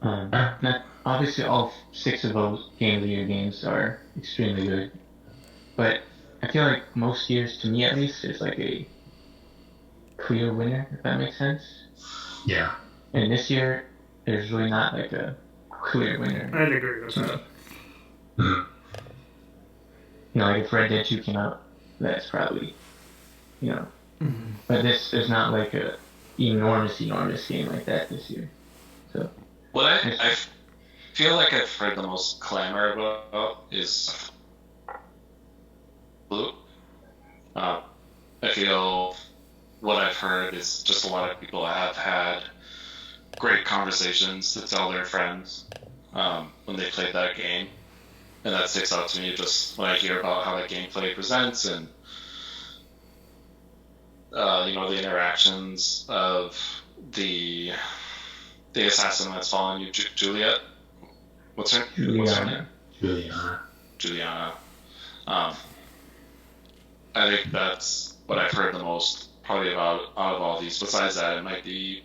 Not, obviously, all 6 of those Game of the Year games are extremely good, but I feel like most years, to me at least, there's like a clear winner, if that makes sense. Yeah. And this year, there's really not like a clear winner. I'd agree with that. Mhm. You know, like if Red Dead 2 came out, that's probably, you know. Mm-hmm. But there's not like a enormous game like that this year. So What I feel like I've heard the most clamor about is Blue. I feel what I've heard is just a lot of people have had great conversations to tell their friends when they played that game. And that sticks out to me just when I hear about how that gameplay presents and the interactions of the assassin that's following you, Juliet. What's her name? Juliana. I think that's what I've heard the most probably out of all these. Besides that, it might be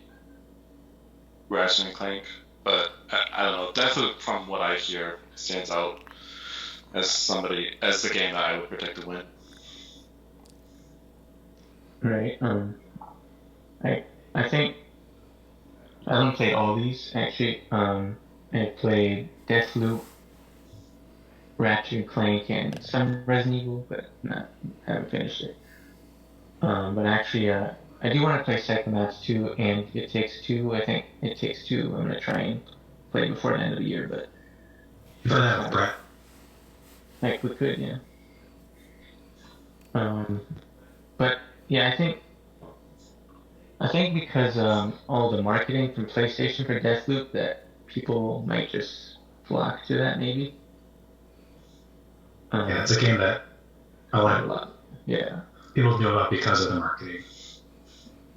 Ratchet and Clank, but I don't know. Definitely from what I hear, stands out as the game that I would predict to win. Right. I think I don't play all these actually. I played Deathloop, Ratchet and Clank, and some Resident Evil, but not haven't finished it. But actually, I do want to play Psychonauts 2 and It Takes Two. I think It Takes Two. I'm gonna try and play before the end of the year, but You play that with Brett. like we could, yeah. But yeah, I think because all the marketing from PlayStation for Deathloop that people might just flock to that maybe. Yeah, it's a game that a A lot of lot. Yeah. people know about because of the marketing.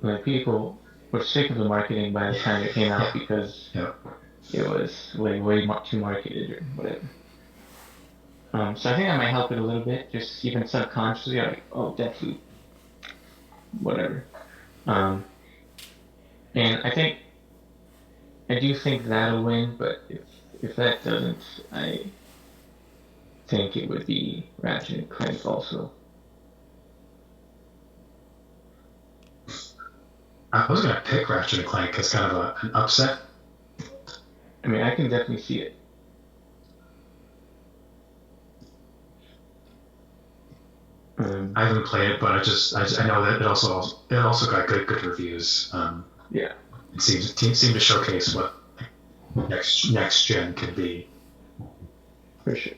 Like people were sick of the marketing by the time it came out because Yeah. it was like way too marketed or whatever. So I think that might help it a little bit, just even subconsciously, like, oh, Deathloop, whatever. And I do think that'll win, but if that doesn't, I think it would be Ratchet and Clank also. I was gonna pick Ratchet and Clank as kind of an upset. I mean, I can definitely see it. I haven't played it, but I know that it also got good reviews. Yeah, It seemed to showcase what next gen could be. for sure.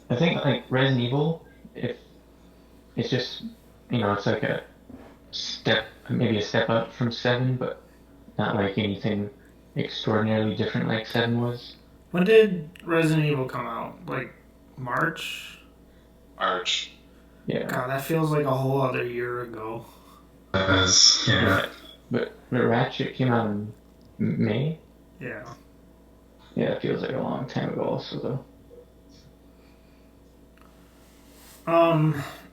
I think like Resident Evil, if it's just it's like a maybe a step up from 7, but not like anything extraordinarily different like 7 was. When did Resident Evil come out? Like March? March. Yeah. God, that feels like a whole other year ago. Yeah. But Ratchet came out in May. Yeah. Yeah, it feels like a long time ago also though.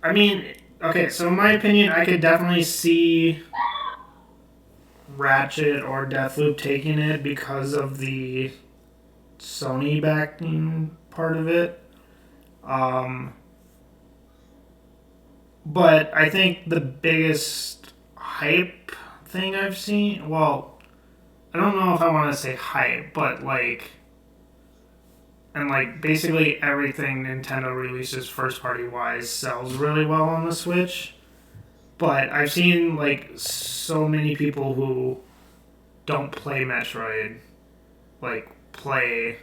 I mean, okay, so in my opinion, I could definitely see Ratchet or Deathloop taking it because of the Sony backing part of it. But I think the biggest hype thing I've seen, well, I don't know if I want to say hype, but basically everything Nintendo releases first party wise sells really well on the Switch. But I've seen like so many people who don't play Metroid play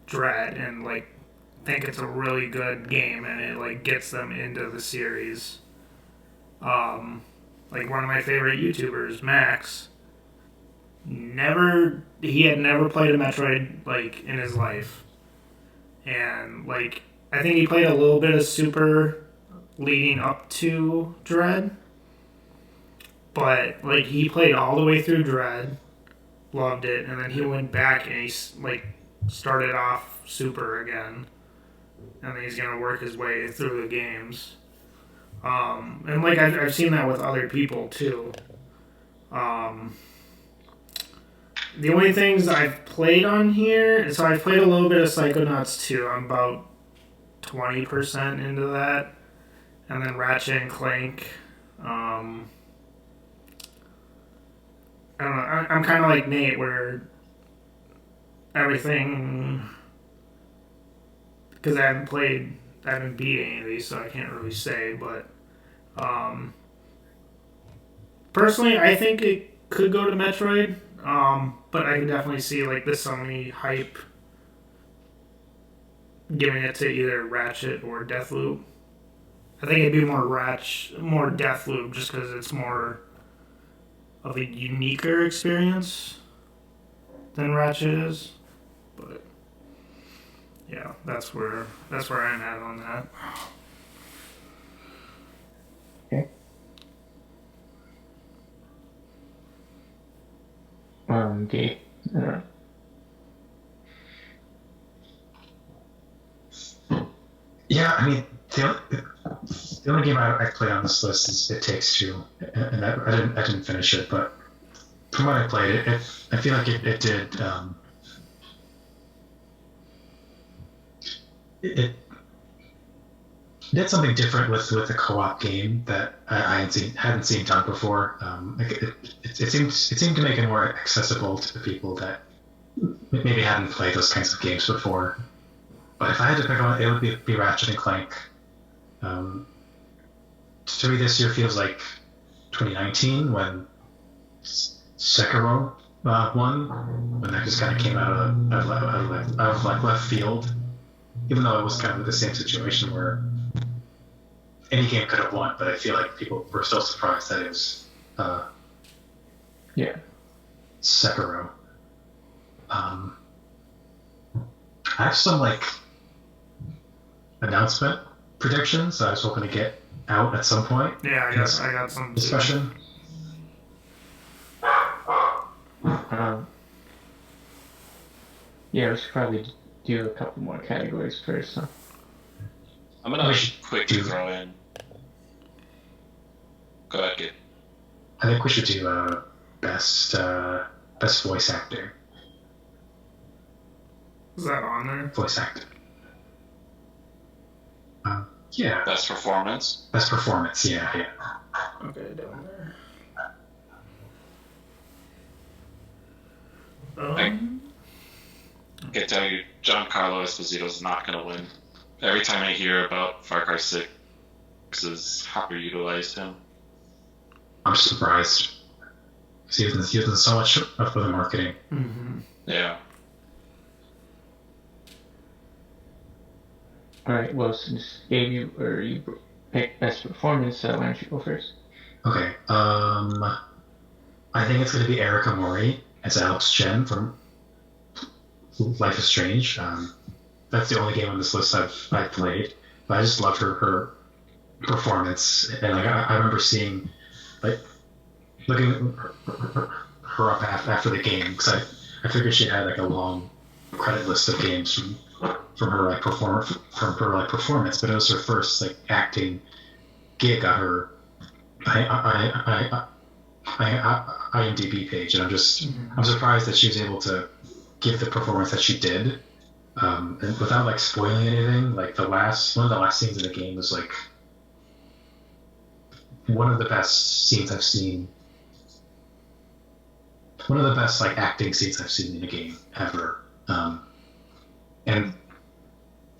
Dread and think it's a really good game and it gets them into the series. One of my favorite YouTubers, Max, he had never played a Metroid in his life. And I think he played a little bit of Super leading up to Dread. But he played all the way through Dread, loved it, and then he went back and he started off Super again. And then he's gonna work his way through the games. And I've seen that with other people too. The only things I've played on here, so I've played a little bit of Psychonauts 2. I'm about 20% into that, and then Ratchet and Clank. I don't know. I'm kind of like Nate, where everything, because I haven't beat any of these, so I can't really say. But personally, I think it could go to Metroid. But I can definitely see the Sony hype giving it to either Ratchet or Deathloop. I think it'd be more Deathloop, just because it's more of a uniquer experience than Ratchet is. But yeah, that's where I'm at on that. Okay. Gabe. Yeah, I mean, the only game I played on this list is It Takes Two, and I didn't finish it, but from what I played, I feel like it did. did something different with the co-op game that I hadn't seen done before. It seemed to make it more accessible to the people that maybe hadn't played those kinds of games before. But if I had to pick one, it would be Ratchet and Clank. Um, to me, this year feels like 2019 when Sekiro won, when that just kind of came out of like left field. Even though it was kind of the same situation where any game could have won, but I feel like people were still surprised that it was Yeah. Sekiro. I have some like announcement predictions that I was hoping to get out at some point. Yeah, I got some discussion. Yeah, we should probably do a couple more categories first. Huh? I'm gonna quickly throw in. Go ahead, Gabe. I think we should do best voice actor. Is that on there? Voice actor. Yeah. Best performance. Best performance. Yeah. Okay, down there. I can tell you, Giancarlo Esposito is not going to win. Every time I hear about Far Cry 6 is how they utilized him. I'm surprised. He was in so much of the marketing. Mm-hmm. Yeah. All right. Well, since Gabe, you picked best performance, why don't you go first? Okay. I think it's going to be Erica Mori as Alex Chen from Life is Strange. That's the only game on this list I've played, but I just love her performance. And like I remember seeing, like, looking her up after the game because I figured she had like a long credit list of games from her like performance, but it was her first like acting gig on her IMDb page, and I'm surprised that she was able to give the performance that she did, and without like spoiling anything. Like one of the last scenes in the game was like one of the best scenes I've seen. One of the best like acting scenes I've seen in a game ever. And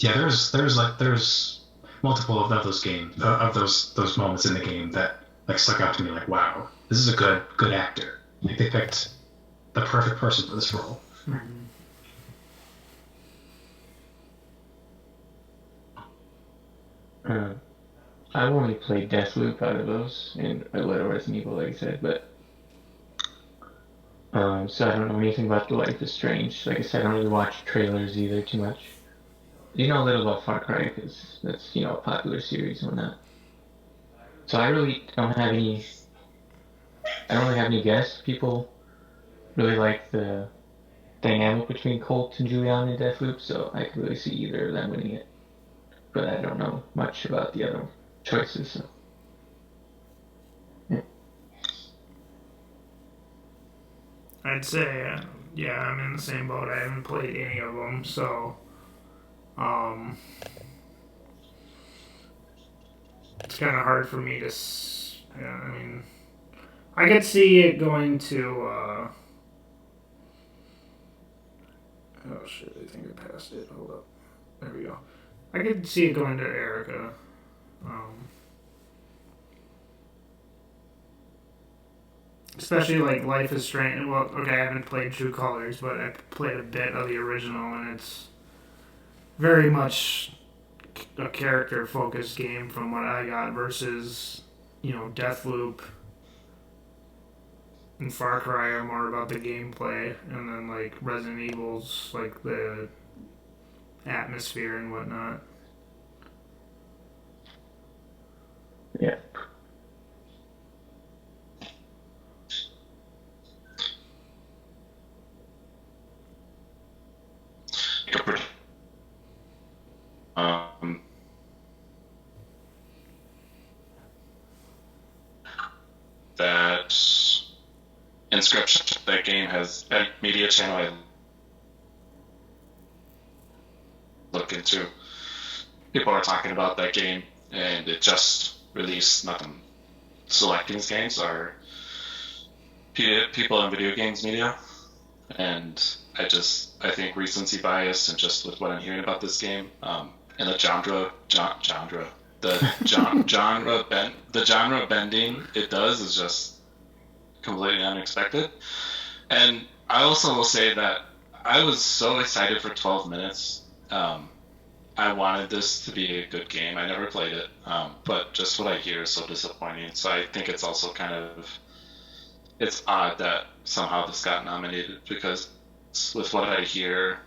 yeah, there's multiple of those games of those moments in the game that like stuck out to me. Like, wow, this is a good actor. Like they picked the perfect person for this role. I've only played Deathloop out of those, and a little Resident Evil, like I said, but so I don't know anything about the Life is Strange. Like I said, I don't really watch trailers either too much. You know a little about Far Cry because that's a popular series and whatnot. So I really don't have any. I don't really have any guess. People really like the dynamic between Colt and Julian in Deathloop, so I could really see either of them winning it. But I don't know much about the other choices. So. Yeah. I'd say, yeah, I'm in the same boat. I haven't played any of them, so it's kind of hard for me to. Yeah, I mean, I could see it going to. Oh shit! I think I passed it. Hold up. There we go. I could see it going to Erica. Especially like Life is Strange. Well, okay, I haven't played True Colors, but I played a bit of the original, and it's very much a character-focused game from what I got versus, Deathloop and Far Cry are more about the gameplay, and then like Resident Evil's like the atmosphere and whatnot. Yeah. That Inscription, that game has a media channel I look into. People are talking about that game. and it just released. Nothing selecting these games are people in video games media, and I think recency bias and just with what I'm hearing about this game, and the genre bending it does is just completely unexpected. And I also will say that I was so excited for 12 minutes. I wanted this to be a good game. I never played it, but just what I hear is so disappointing. So I think it's also it's odd that somehow this got nominated because with what I hear,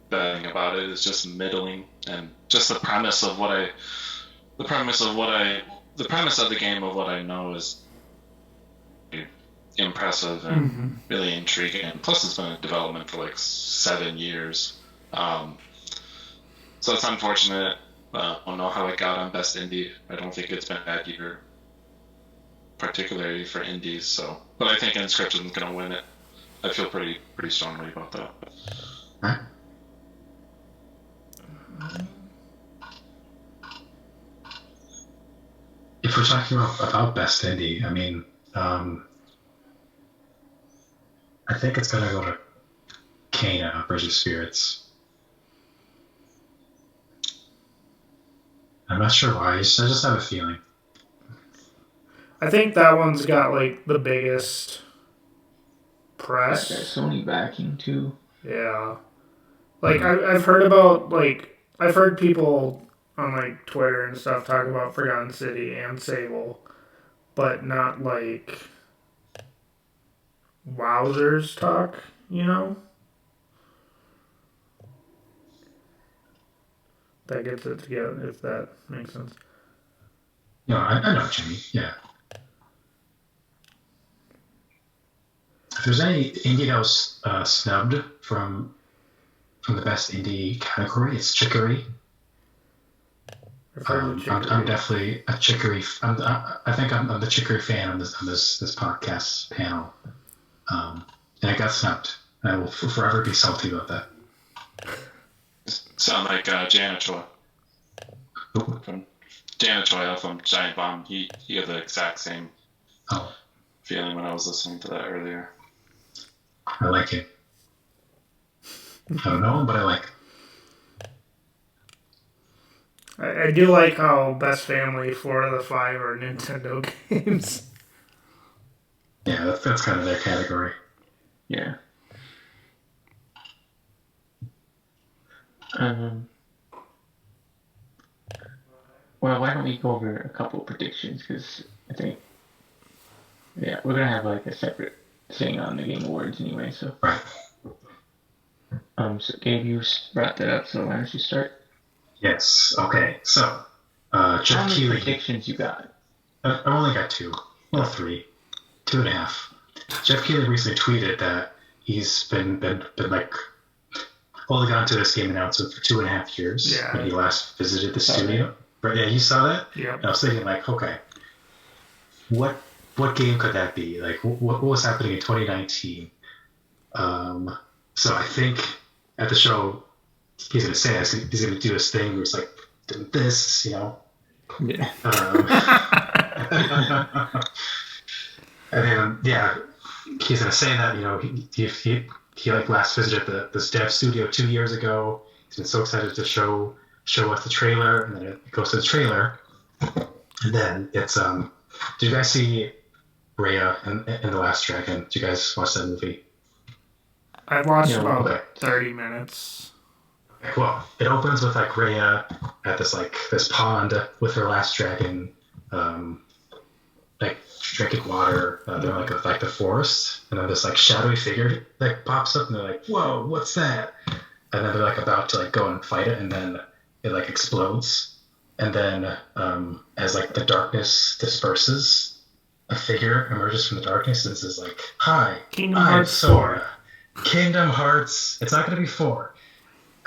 the thing about it is just middling, and just the premise of the premise of the game of what I know is impressive and really intriguing. Plus, it's been in development for like 7 years. So it's unfortunate. I don't know how it got on Best Indie. I don't think it's been a bad year, particularly for indies. So, but I think Inscription's going to win it. I feel pretty strongly about that. Right. If we're talking about Best Indie, I mean, I think it's going to go to Kena, Bridge of Spirits. I'm not sure why. I just have a feeling. I think that one's got like the biggest press. Got Sony backing too. Yeah. Like I've heard about I've heard people on like Twitter and stuff talk about Forgotten City and Sable, but not like wowzers talk, you know? That gets it together, if that makes sense. No, I know what you mean. Yeah. If there's any indie that was snubbed from the best indie category, it's Chicory. I'm definitely a Chicory. I think I'm the Chicory fan on this podcast panel, and it got snubbed. And I will forever be salty about that. Sound like Janet Choi. From Janet Choi from Giant Bomb. He had the exact same feeling when I was listening to that earlier. I like it. I don't know him, but I like it. I do like how Best Family 4 of the 5 are Nintendo games. Yeah, that's kind of their category. Yeah. Well, why don't we go over a couple of predictions? Because I think, we're gonna have like a separate thing on the Game Awards anyway. So, right. So Gabe, you brought that up. So why don't you start? Yes. Okay. So, Jeff How many Keighley. predictions you got? I've only got 2. Well, 3. 2.5. Jeff Keighley recently tweeted that he's been like holding on to this game announcement for 2.5 years when he last visited the studio. Right? Yeah, you saw that? Yeah. And I was thinking, like, okay, what game could that be? Like, what was happening in 2019? So I think at the show, he's going to say this. He's going to do this thing where it's like, this, you know. Yeah. And then, he's going to say that, you know, he like last visited this dev studio 2 years ago. He's been so excited to show us the trailer, and then it goes to the trailer, and then it's did you guys see Raya and the Last Dragon? Did you guys watch that movie? I watched about 30 minutes. Well, it opens with like Raya at this pond with her last dragon, like drinking water. They're like the forest, and then this like shadowy figure like pops up, and they're like, "Whoa, what's that?" And then they're like about to like go and fight it, and then it like explodes, and then as like the darkness disperses, a figure emerges from the darkness and says like, "Hi, Kingdom Hearts 4. Kingdom Hearts. It's not going to be 4.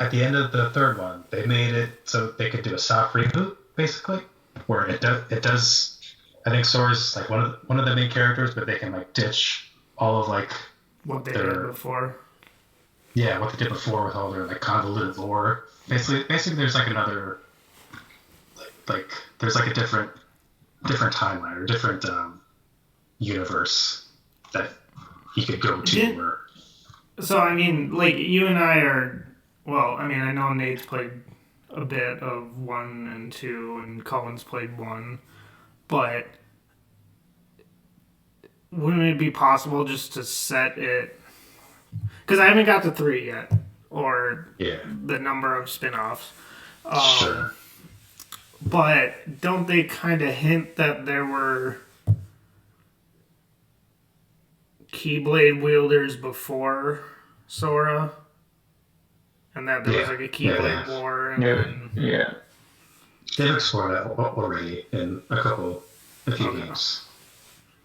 At the end of the third one, they made it so they could do a soft reboot, basically, where it does. I think Sora's like one of the main characters, but they can like ditch all of like what they did before. Yeah, what they did before with all their like convoluted lore. Basically, there's like another like like there's like a different timeline or different universe that he could go to. Or so I mean, like you and I are. Well, I mean, I know Nate's played a bit of 1 and 2, and Cullen's played 1, but wouldn't it be possible just to set it? Because I haven't got to 3 yet, or the number of spin-offs. Sure. But don't they kind of hint that there were Keyblade wielders before Sora? And that there was like a Keyblade war? And then... They've explored that already in a few games.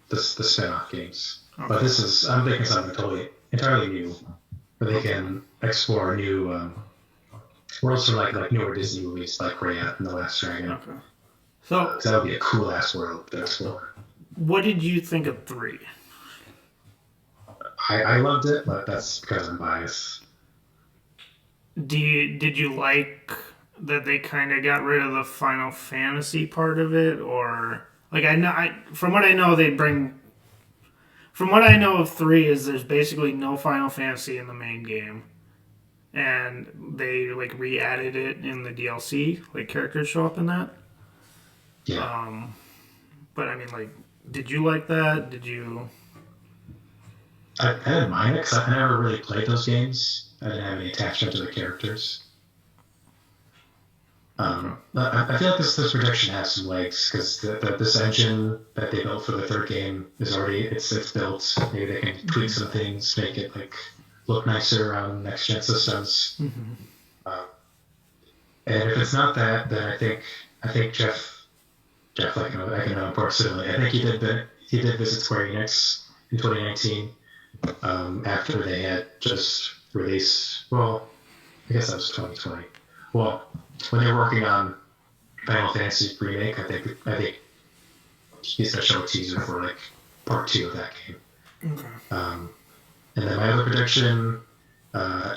The spin-off games. Okay. But I'm thinking something entirely new, where they can explore new worlds from like newer Disney movies, like Raya and the Last Dragon. Okay. So that would be a cool ass world to explore. What did you think of 3? I loved it, but that's because I'm biased. Did you like that they kind of got rid of the Final Fantasy part of it, or like from what I know of 3 is there's basically no Final Fantasy in the main game, and they like re-added it in the DLC, like characters show up in that. Yeah. But I mean, like, did you like that? Did you? I didn't mind it because I never really played those games. I didn't have any attachment to the characters. I feel like this prediction has some legs because this engine that they built for the 3rd game is already it's built. Maybe they can tweak some things, make it like look nicer on next gen systems. Mm-hmm. And if it's not that, then I think Jeff, like I can know him personally. I think he did visit Square Enix in 2019 after they had just released. Well, I guess that was 2020. Well, when they were working on Final Fantasy Remake, I think he's gonna show a teaser for like part 2 of that game. Okay. And then my other prediction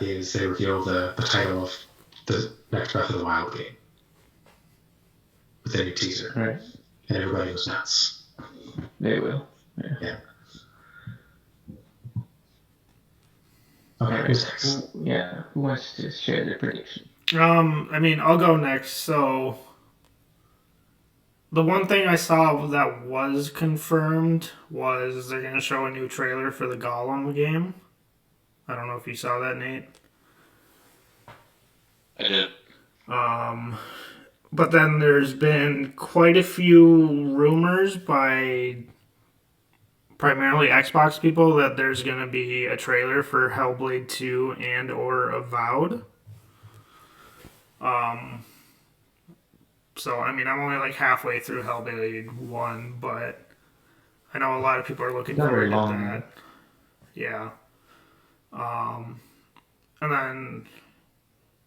is they reveal the title of the next Breath of the Wild game with a new teaser. Right. And everybody goes nuts. They will. Yeah. Okay, who's next? Who wants to share their prediction? I mean, I'll go next. So, the one thing I saw that was confirmed was they're going to show a new trailer for the Gollum game. I don't know if you saw that, Nate. I did. But then there's been quite a few rumors by primarily Xbox people that there's going to be a trailer for Hellblade 2 and or Avowed. So, I mean, I'm only like halfway through Hellblade 1, but I know a lot of people are looking forward to that. Yeah. And then,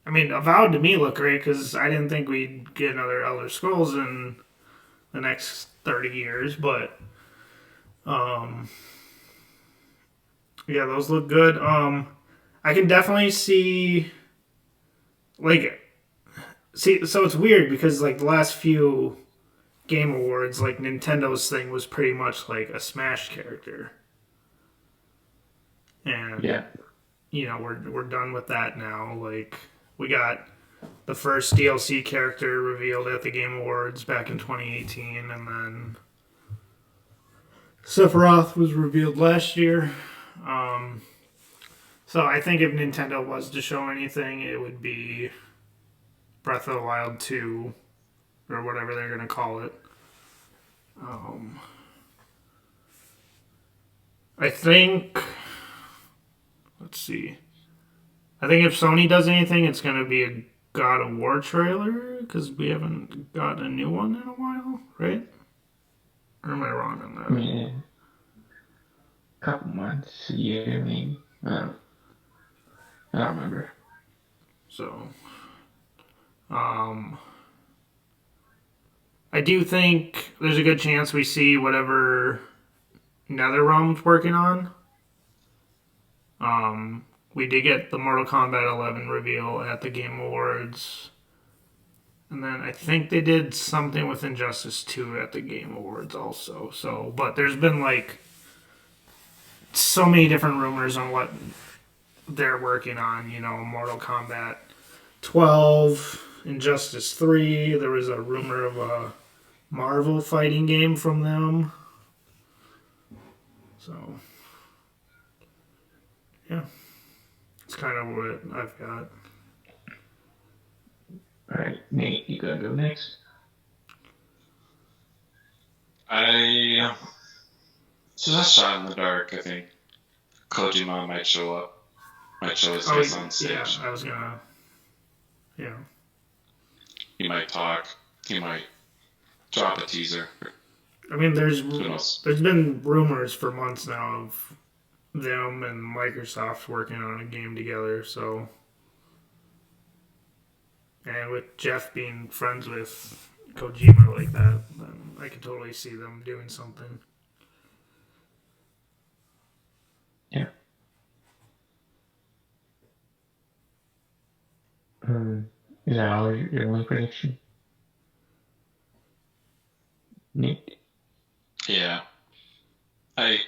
I mean, Avowed to me looked great because I didn't think we'd get another Elder Scrolls in the next 30 years, but yeah, those look good. I can definitely see, so it's weird because like the last few Game Awards, like Nintendo's thing was pretty much like a Smash character. And you know, we're done with that now. Like, we got the first DLC character revealed at the Game Awards back in 2018, and then Sephiroth was revealed last year. So I think if Nintendo was to show anything, it would be Breath of the Wild 2, or whatever they're going to call it. I think... Let's see. I think if Sony does anything, it's going to be a God of War trailer, because we haven't got a new one in a while, right? Or am I wrong on that? Yeah. A couple months, a year, maybe. I don't remember. So, I do think there's a good chance we see whatever NetherRealm's working on. We did get the Mortal Kombat 11 reveal at the Game Awards, And then I think they did something with Injustice 2 at the Game Awards also. So, but there's been like so many different rumors on what they're working on. Mortal Kombat 12, Injustice 3. There was a rumor of a Marvel fighting game from them. So, yeah. It's kind of what I've got. All right, Nate, you gotta go next. It's just a shot in the dark. I think Kojima might show up. Might show his face on stage. Yeah, I was gonna. Yeah. He might talk. He might drop a teaser. I mean, there's knows? been rumors for months now of them and Microsoft working on a game together. So, and with Jeff being friends with Kojima like that, then I could totally see them doing something. Yeah. Is that all your only prediction? Nate? Yeah. I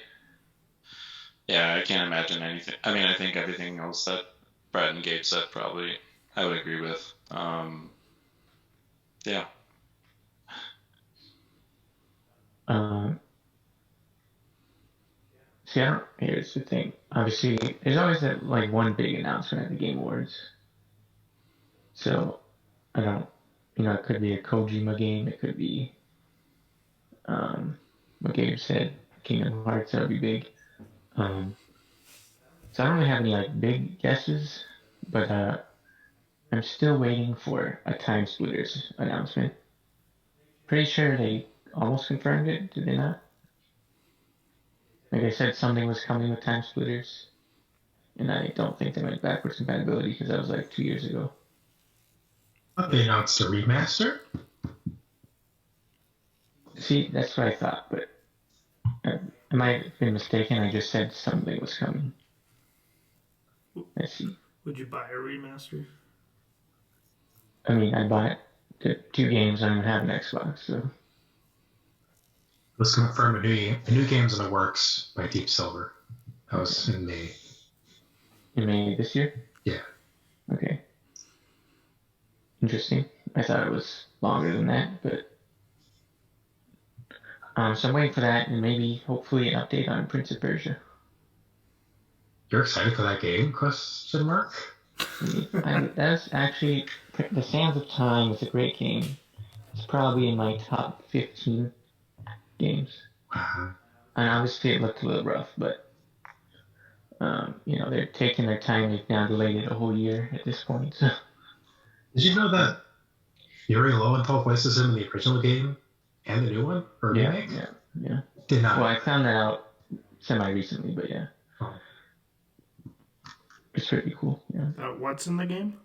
can't imagine anything. I mean, I think everything else that Brad and Gabe said probably I would agree with. Yeah. See, here's the thing. Obviously, there's always that like one big announcement at the Game Awards. So, I don't, it could be a Kojima game. It could be, what Gabe said, Kingdom Hearts. That would be big. So I don't really have any like big guesses, but I'm still waiting for a Time Splitters announcement. Pretty sure they almost confirmed it, did they not? Like I said, something was coming with Time Splitters, and I don't think they went backwards compatibility because that was like 2 years ago. They announced a remaster? See, that's what I thought, but I might have been mistaken. I just said something was coming. Let's see. Would you buy a remaster? I mean, I bought the 2 games. I don't even have an Xbox, so. Let's confirm a new game's in the works by Deep Silver. That was in May. In May this year? Yeah. Okay. Interesting. I thought it was longer than that, but. So I'm waiting for that, and maybe, hopefully, an update on Prince of Persia. You're excited for that game? Question mark. That's actually The Sands of Time is a great game. It's probably in my top 15 games. Wow. And obviously it looked a little rough, but they're taking their time. They've now delayed it a whole year at this point. So. Did you know that Yuri Lowenthal voices him in the original game and the new one? Or remake? Yeah. Did not. Well, I found that out semi-recently, but yeah. Oh. It's pretty cool, yeah. What's in the game?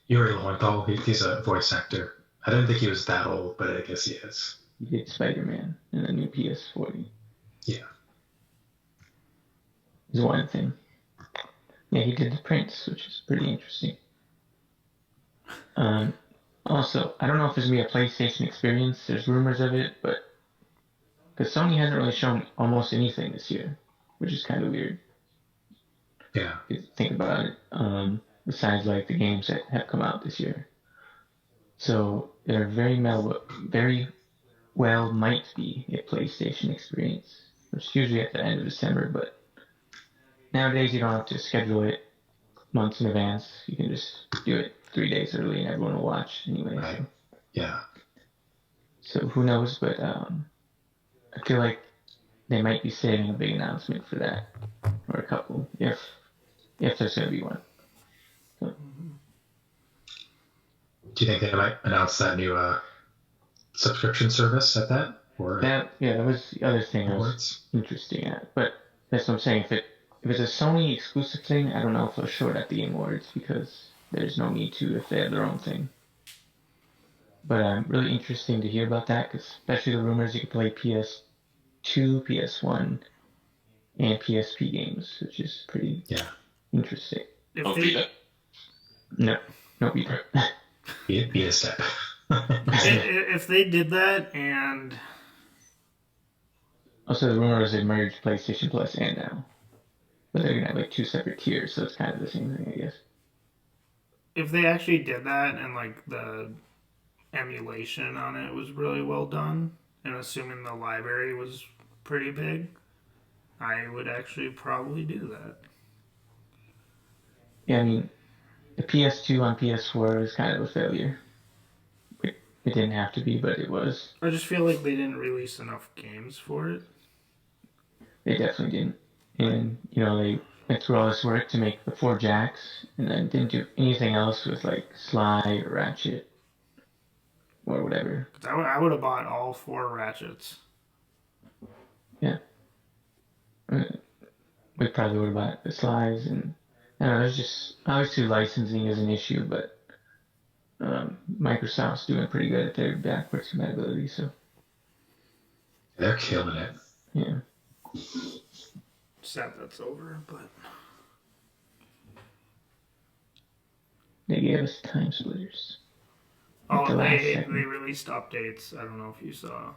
Yuri Lowenthal, he's a voice actor. I didn't think he was that old, but I guess he is. He did Spider-Man in the new PS40. Yeah. Is one thing. Yeah, he did the Prince, which is pretty interesting. Also, I don't know if there's going to be a PlayStation experience. There's rumors of it, but because Sony hasn't really shown almost anything this year, which is kind of weird. Yeah. If you think about it, besides like the games that have come out this year. So there very well might be a PlayStation experience, which is usually at the end of December, but nowadays you don't have to schedule it months in advance. You can just do it 3 days early and everyone will watch anyway. Right. So. Yeah. So who knows, but I feel like they might be saving a big announcement for that, or a couple, if there's going to be one. So. Do you think they might announce that new subscription service at that? Or that was the other thing I was interesting at. But that's what I'm saying. If it's a Sony exclusive thing, I don't know if they'll show it at the Game Awards because there's no need to if they have their own thing. But really interesting to hear about that, because especially the rumors you can play PS2, PS1, and PSP games, which is pretty interesting. Vita? No Vita. Be a step. If they did that, and Also, the rumor is they merged PlayStation Plus and Now. But they're gonna have like two separate tiers, so it's kind of the same thing, I guess. if they actually did that, and like the emulation on it was really well done, and assuming the library was pretty big, I would actually probably do that. Yeah, I mean, the PS2 on PS4 was kind of a failure. It didn't have to be, but it was. I just feel like they didn't release enough games for it. They definitely didn't. And, they went through all this work to make the four jacks, and then didn't do anything else with, like, Sly or Ratchet or whatever. I would have bought all four Ratchets. Yeah. We probably would have bought the Slides, and, I don't know, it's just, obviously licensing is an issue, but Microsoft's doing pretty good at their backwards compatibility, so. They're killing it. Yeah. Sad that's over, but They gave us time splitters. At the oh, last they second. released updates. I don't know if you saw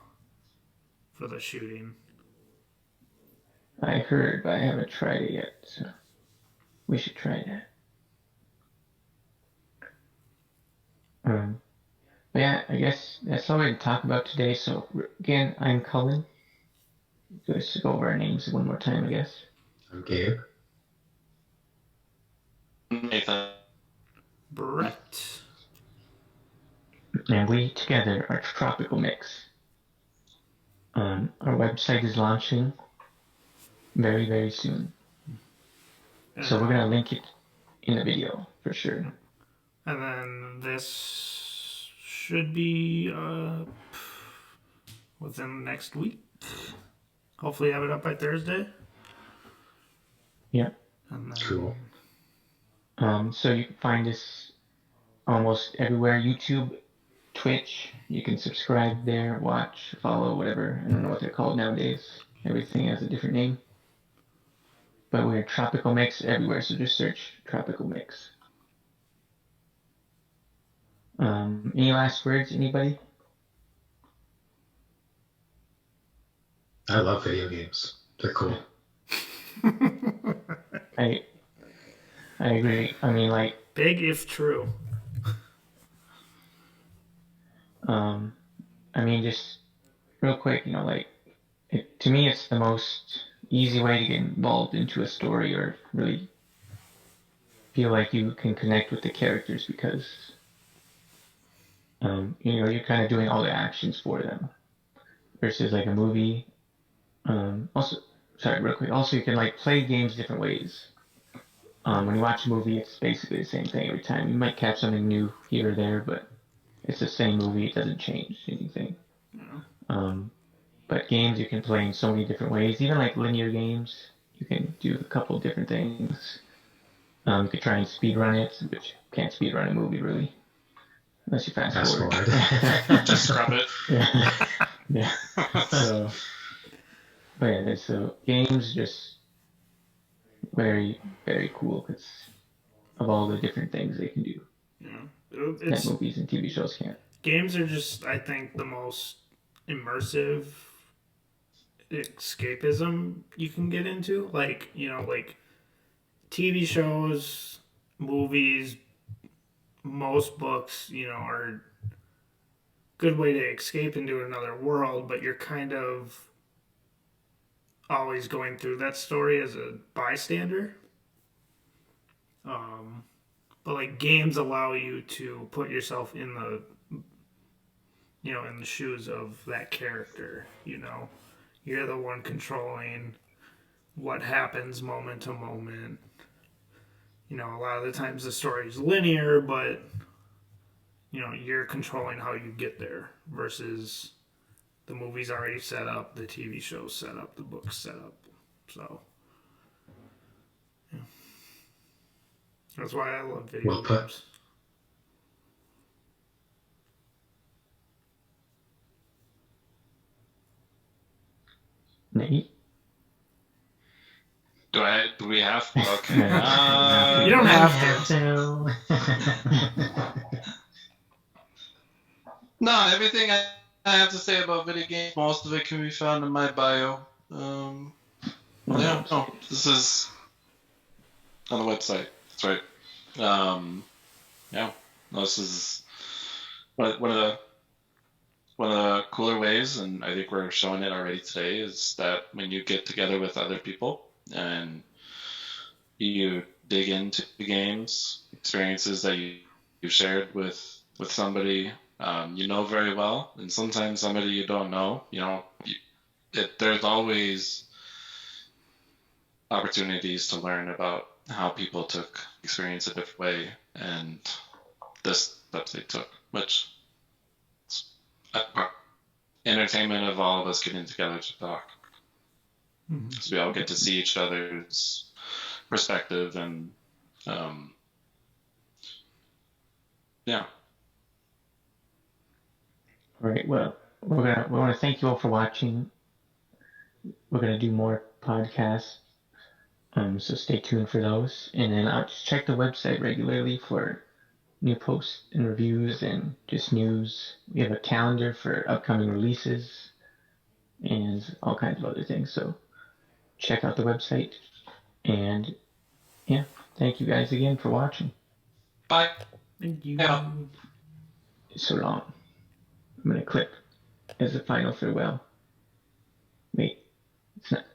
for the shooting. I heard, but I haven't tried it yet, so we should try that. But yeah, I guess that's all we can talk about today. So again, I'm Cullen. Let's go over our names one more time, I guess. I'm Gabe. Nathan. Brett. And we together are Tropical Mix. Our website is launching very, very soon. So we're going to link it in the video for sure. And then this should be within the next week. Hopefully have it up by Thursday. Yeah. And then, Cool. So you can find us almost everywhere. YouTube, Twitch. You can subscribe there, watch, follow, whatever. I don't know what they're called nowadays. Everything has a different name. But we're Tropical Mix everywhere, so just search Tropical Mix. Any last words, anybody? I love video games. They're cool. I agree. I mean, like, big if true. just real quick, to me, it's the most easy way to get involved into a story or really feel like you can connect with the characters because, you're kind of doing all the actions for them versus like a movie. Also, sorry, real quick. Also, you can like play games different ways. When you watch a movie, it's basically the same thing every time. You might catch something new here or there, but it's the same movie. It doesn't change anything. But games you can play in so many different ways. Even like linear games, you can do a couple different things. You could try and speedrun it, but you can't speedrun a movie really, unless you fast forward. Just scrub it. Yeah. So, but yeah, so games just very, very cool because of all the different things they can do that movies and TV shows can't. Games are just, I think, the most immersive escapism you can get into. Like, like TV shows, movies, most books, are a good way to escape into another world, but you're kind of always going through that story as a bystander. But like games allow you to put yourself in the in the shoes of that character. You're the one controlling what happens moment to moment. A lot of the times the story is linear, but you're controlling how you get there versus the movie's already set up, the TV show's set up, the book's set up. So yeah. That's why I love video Well put. games. Nate? Do we have? Okay. You don't have to. So, No, everything I have to say about video games, most of it can be found in my bio. Yeah, no, this is on the website. That's right. Yeah, no, this is one of the cooler ways, and I think we're showing it already today, is that when you get together with other people and you dig into games, experiences that you shared with somebody you know very well, and sometimes somebody you don't know, there's always opportunities to learn about how people took experience a different way, and this steps they took, which is entertainment of all of us getting together to talk. So we all get to see each other's perspective, and yeah. All right. Well, we want to thank you all for watching. We're gonna do more podcasts. So stay tuned for those, and then just check the website regularly for new posts and reviews and just news. We have a calendar for upcoming releases and all kinds of other things. So check out the website, and yeah, thank you guys again for watching. Bye. Thank you. Yeah. So long. I'm gonna click as a final farewell. Wait, it's not.